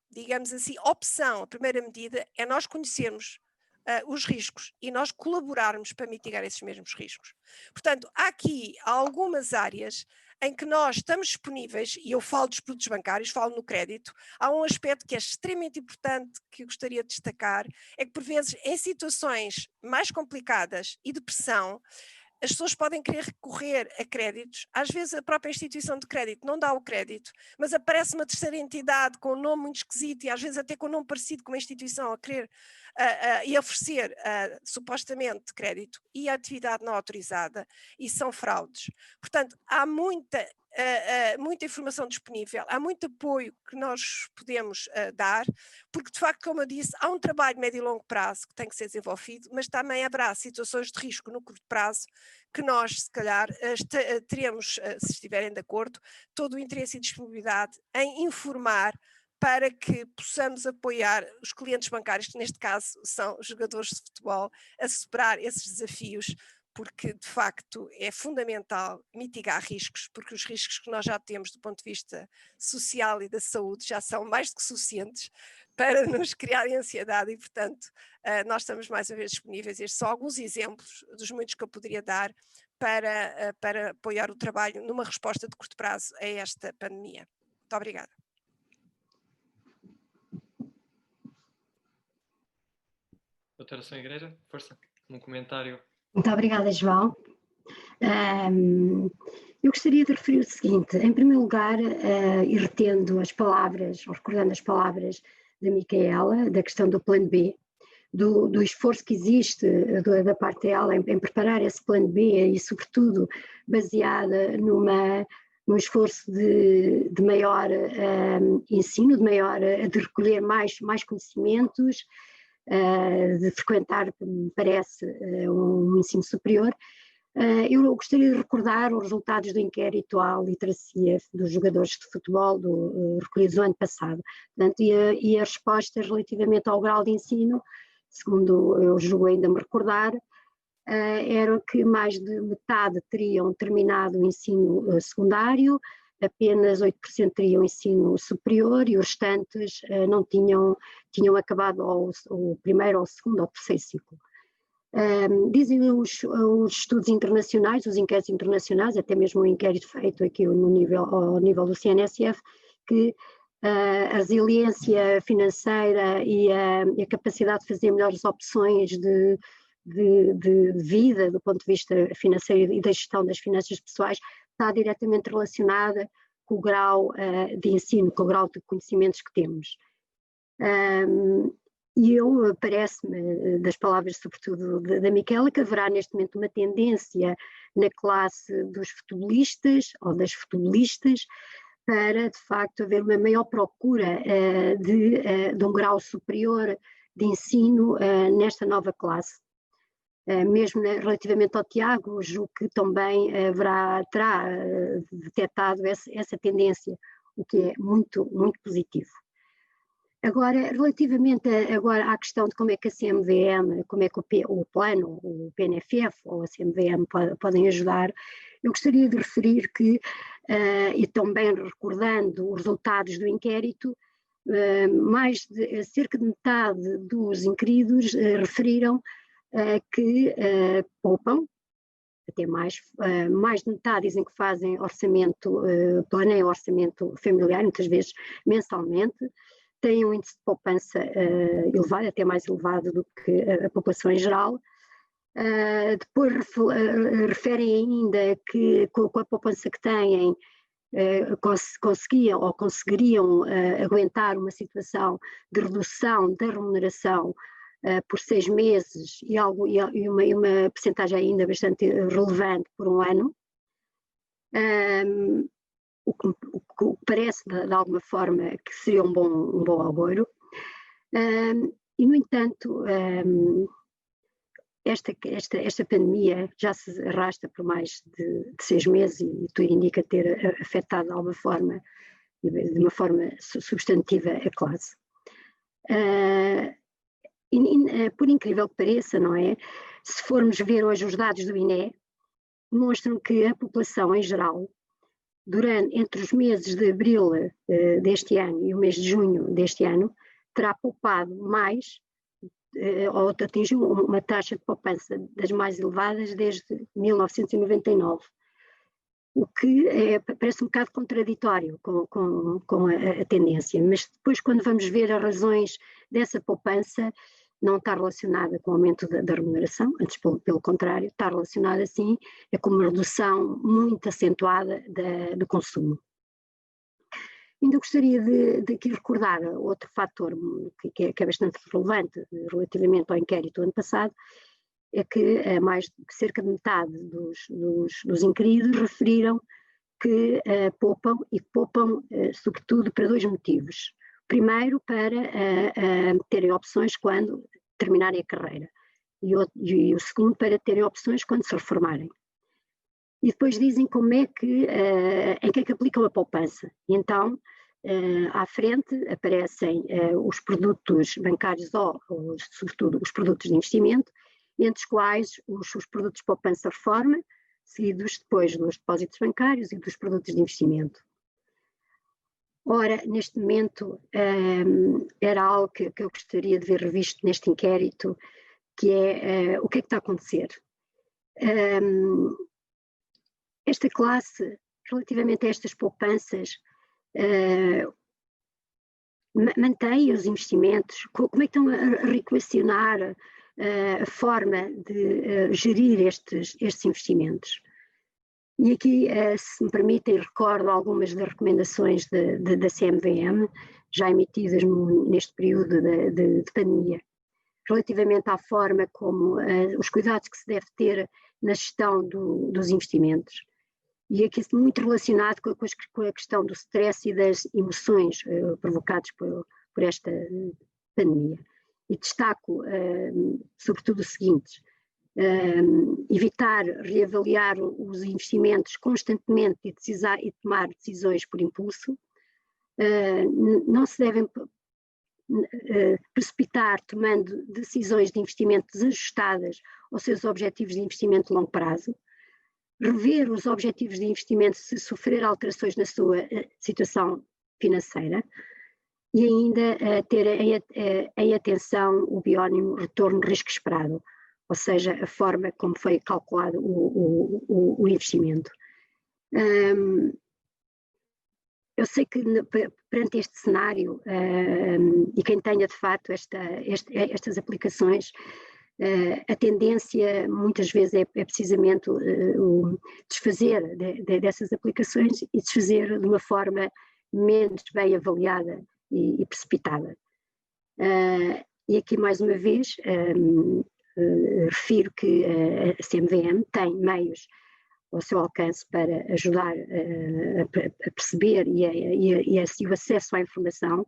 digamos assim, opção, a primeira medida é nós conhecermos os riscos e nós colaborarmos para mitigar esses mesmos riscos. Portanto, há aqui algumas áreas em que nós estamos disponíveis, e eu falo dos produtos bancários, falo no crédito, há um aspecto que é extremamente importante que eu gostaria de destacar, é que por vezes em situações mais complicadas e de pressão, as pessoas podem querer recorrer a créditos, às vezes a própria instituição de crédito não dá o crédito, mas aparece uma terceira entidade com um nome muito esquisito e às vezes até com um nome parecido com uma instituição a querer e oferecer supostamente crédito e a atividade não autorizada, e são fraudes. Portanto, há muita informação disponível, há muito apoio que nós podemos dar, porque de facto, como eu disse, há um trabalho de médio e longo prazo que tem que ser desenvolvido, mas também haverá situações de risco no curto prazo que nós, se calhar, teremos, se estiverem de acordo, todo o interesse e disponibilidade em informar para que possamos apoiar os clientes bancários, que neste caso são os jogadores de futebol, a superar esses desafios, porque de facto é fundamental mitigar riscos, porque os riscos que nós já temos do ponto de vista social e da saúde já são mais do que suficientes para nos criarem ansiedade e, portanto, nós estamos mais uma vez disponíveis. Estes são alguns exemplos dos muitos que eu poderia dar para apoiar o trabalho numa resposta de curto prazo a esta pandemia. Muito obrigada. Doutora São Igreja, força, um comentário. Muito obrigada, João. Eu gostaria de referir o seguinte: em primeiro lugar, e retendo as palavras, ou recordando as palavras da Micaela, da questão do plano B, do esforço que existe da parte dela em preparar esse plano B e, sobretudo, baseada num esforço de maior ensino, de recolher mais conhecimentos, de frequentar, me parece, um ensino superior. Eu gostaria de recordar os resultados do inquérito à literacia dos jogadores de futebol recolhidos no ano passado. Portanto, e as respostas relativamente ao grau de ensino, segundo eu julgo ainda me recordar, eram que mais de metade teriam terminado o ensino secundário, apenas 8% teriam ensino superior e os restantes não tinham acabado o primeiro, ou o segundo ou o terceiro ciclo. Dizem os estudos internacionais, os inquéritos internacionais, até mesmo o inquérito feito aqui ao nível do CNSF, que a resiliência financeira e a capacidade de fazer melhores opções de vida do ponto de vista financeiro e da gestão das finanças pessoais está diretamente relacionada com o grau de ensino, com o grau de conhecimentos que temos. E parece-me, das palavras sobretudo da Miquela, que haverá neste momento uma tendência na classe dos futebolistas ou das futebolistas para, de facto, haver uma maior procura de um grau superior de ensino nesta nova classe. Mesmo relativamente ao Tiago, julgo que também terá detectado essa tendência, o que é muito, muito positivo. Agora, relativamente à questão de como é que a CMVM, como é que o plano, o PNFF ou a CMVM podem ajudar, eu gostaria de referir que, e também recordando os resultados do inquérito, cerca de metade dos inquiridos referiram que poupam, até mais de metade dizem que fazem planeiam orçamento familiar, muitas vezes mensalmente, têm um índice de poupança elevado, até mais elevado do que a população em geral. Depois referem ainda que com a poupança que têm conseguiriam aguentar uma situação de redução da remuneração por 6 meses e uma percentagem ainda bastante relevante por um ano. O que parece, de alguma forma, que seria um bom agouro. E, no entanto, esta pandemia já se arrasta por mais de 6 meses e tudo indica ter afetado de alguma forma, de uma forma substantiva, a classe. Por incrível que pareça, não é? Se formos ver hoje os dados do INE, mostram que a população em geral, entre os meses de abril deste ano e o mês de junho deste ano, terá poupado mais, ou atingiu uma taxa de poupança das mais elevadas desde 1999. O que parece um bocado contraditório com a tendência, mas depois, quando vamos ver as razões dessa poupança, não está relacionada com o aumento da remuneração, antes pelo contrário, está relacionada sim com uma redução muito acentuada do consumo. Ainda gostaria de aqui recordar outro fator que é bastante relevante relativamente ao inquérito do ano passado, é que cerca de metade dos inquiridos referiram que poupam sobretudo para 2 motivos. Primeiro, para terem opções quando terminarem a carreira e o segundo, para terem opções quando se reformarem. E depois dizem em que é que aplicam a poupança. E então, à frente aparecem os produtos bancários ou, sobretudo, os produtos de investimento, entre os quais os produtos de poupança-reforma, seguidos depois dos depósitos bancários e dos produtos de investimento. Ora, neste momento, era algo que eu gostaria de ver revisto neste inquérito, que é o que está a acontecer. Esta classe, relativamente a estas poupanças, mantém os investimentos? Como é que estão a reequacionar a forma de gerir estes investimentos? E aqui, se me permitem, recordo algumas das recomendações da CMVM, já emitidas neste período de pandemia, relativamente à forma como os cuidados que se deve ter na gestão dos investimentos. E aqui muito relacionado com a questão do stress e das emoções provocadas por esta pandemia. E destaco, sobretudo, o seguinte: evitar reavaliar os investimentos constantemente e tomar decisões por impulso. Não se devem precipitar tomando decisões de investimento desajustadas aos seus objetivos de investimento de longo prazo, rever os objetivos de investimento se sofrer alterações na sua situação financeira e ainda ter em atenção o biónimo retorno-risco esperado, ou seja, a forma como foi calculado o investimento. Eu sei que perante este cenário, e quem tenha de facto estas aplicações, a tendência muitas vezes é precisamente o desfazer dessas aplicações e desfazer de uma forma menos bem avaliada e precipitada. E aqui mais uma vez refiro que a CMVM tem meios ao seu alcance para ajudar a perceber e o acesso à informação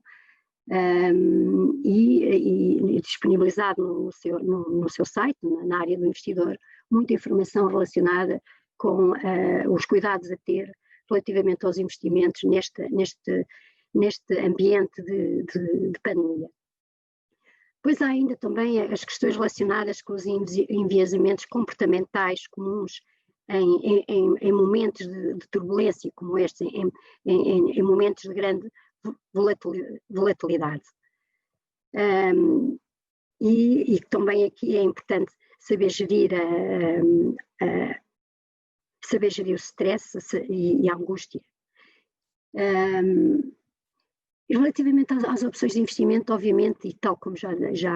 e disponibilizado no seu site, na área do investidor, muita informação relacionada com os cuidados a ter relativamente aos investimentos neste ambiente de pandemia. Pois há ainda também as questões relacionadas com os enviesamentos comportamentais comuns em momentos de turbulência como este, em momentos de grande volatilidade. E também aqui é importante saber gerir o stress e a angústia. Relativamente às opções de investimento, obviamente, e tal como já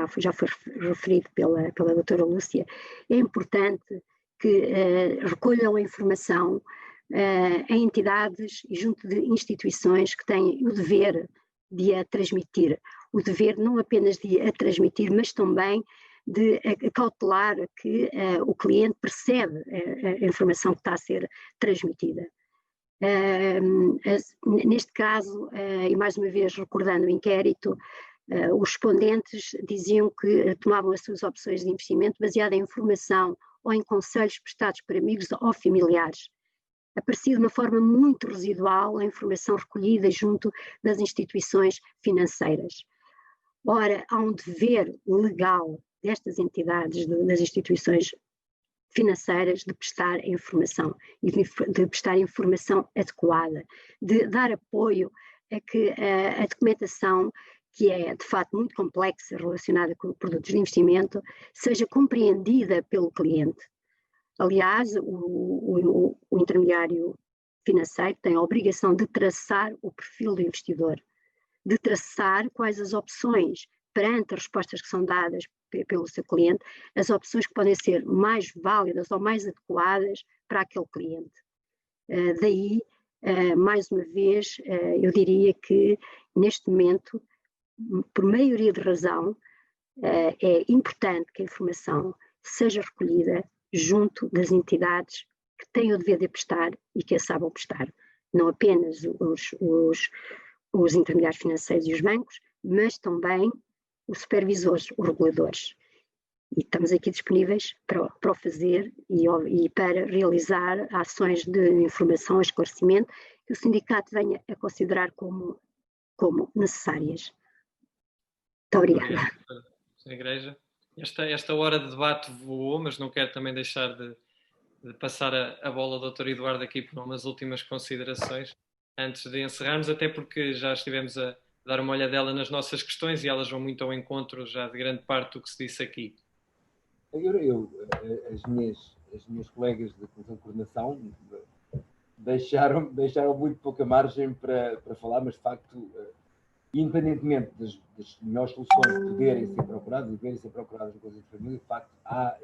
foi referido pela doutora Lúcia, é importante que recolham a informação em entidades e junto de instituições que têm o dever de a transmitir, o dever não apenas de a transmitir, mas também de cautelar que o cliente percebe a informação que está a ser transmitida. Neste caso, e mais uma vez recordando o inquérito, os respondentes diziam que tomavam as suas opções de investimento baseada em informação ou em conselhos prestados por amigos ou familiares. Aparecia de uma forma muito residual a informação recolhida junto das instituições financeiras. Ora, há um dever legal destas entidades, das instituições financeiras, de prestar informação e de prestar informação adequada, de dar apoio a que a documentação, que é de facto muito complexa relacionada com produtos de investimento, seja compreendida pelo cliente. Aliás, o intermediário financeiro tem a obrigação de traçar o perfil do investidor, de traçar quais as opções perante as respostas que são dadas pelo seu cliente, as opções que podem ser mais válidas ou mais adequadas para aquele cliente. Daí, mais uma vez, eu diria que neste momento, por maioria de razão, é importante que a informação seja recolhida junto das entidades que têm o dever de prestar e que a saibam prestar. Não apenas os intermediários financeiros e os bancos, mas também os supervisores, os reguladores. E estamos aqui disponíveis para o fazer e para realizar ações de informação e esclarecimento que o sindicato venha a considerar como necessárias. Muito obrigada. Sra. Igreja. Esta hora de debate voou, mas não quero também deixar de passar a bola ao Dr. Eduardo aqui por umas últimas considerações antes de encerrarmos, até porque já estivemos a dar uma olhadela nas nossas questões e elas vão muito ao encontro já de grande parte do que se disse aqui. As minhas colegas da Comissão de Coordenação deixaram muito pouca margem para falar, mas de facto, independentemente das melhores soluções poderem ser procuradas e devem ser procuradas no Conselho de Família, de facto, há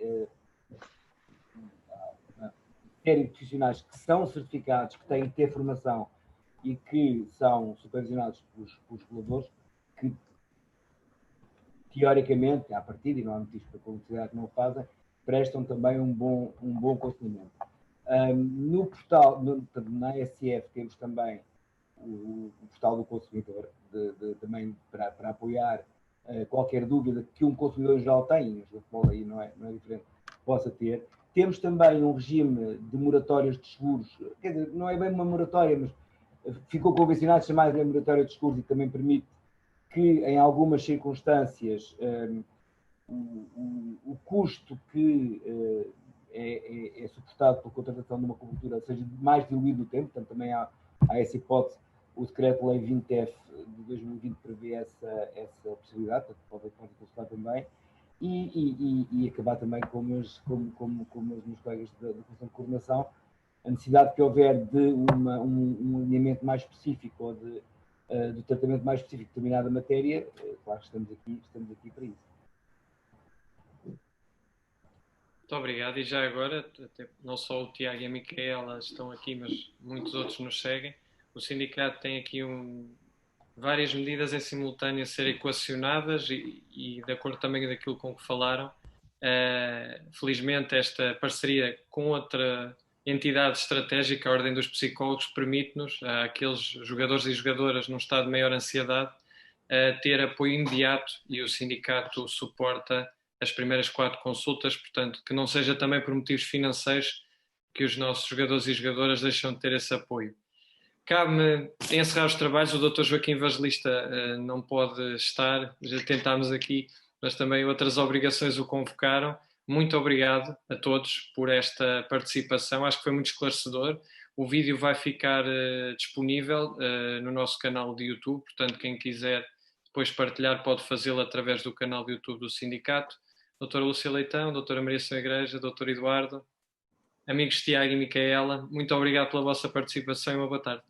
uma série de profissionais que são certificados, que têm que ter formação e que são supervisionados pelos reguladores, que teoricamente, à partida, e não há motivos para considerar que não o fazem, prestam também um bom conhecimento. No portal, na SF, temos também o portal do consumidor, também para apoiar qualquer dúvida que um consumidor em geral tem, mas o futebol aí não é diferente, possa ter. Temos também um regime de moratórias de seguros, quer dizer, não é bem uma moratória, mas ficou convencionado chamar-lhe moratória de seguros e também permite que, em algumas circunstâncias, o custo que é suportado pela contratação de uma cobertura seja mais diluído no tempo, portanto também há essa hipótese. O Decreto-Lei 20F de 2020 prevê essa possibilidade, portanto pode consultar também, e acabar também como os meus colegas da Comissão de Coordenação, a necessidade que houver de um alinhamento mais específico ou de tratamento mais específico de determinada matéria, claro que estamos aqui para isso. Muito obrigado. E já agora, não só o Tiago e a Micaela estão aqui, mas muitos outros nos seguem. O sindicato tem aqui várias medidas em simultâneo a serem equacionadas e de acordo também daquilo com que falaram. Felizmente, esta parceria com outra entidade estratégica, a Ordem dos Psicólogos, permite-nos, àqueles jogadores e jogadoras num estado de maior ansiedade, ter apoio imediato, e o sindicato suporta as primeiras 4 consultas, portanto, que não seja também por motivos financeiros que os nossos jogadores e jogadoras deixam de ter esse apoio. Cabe-me encerrar os trabalhos, o Dr. Joaquim Evangelista não pode estar, já tentámos aqui, mas também outras obrigações o convocaram. Muito obrigado a todos por esta participação, acho que foi muito esclarecedor. O vídeo vai ficar disponível no nosso canal de YouTube, portanto quem quiser depois partilhar pode fazê-lo através do canal de YouTube do sindicato. Doutora Lúcia Leitão, doutora Maria São Igreja, doutor Eduardo, amigos Tiago e Micaela, muito obrigado pela vossa participação e uma boa tarde.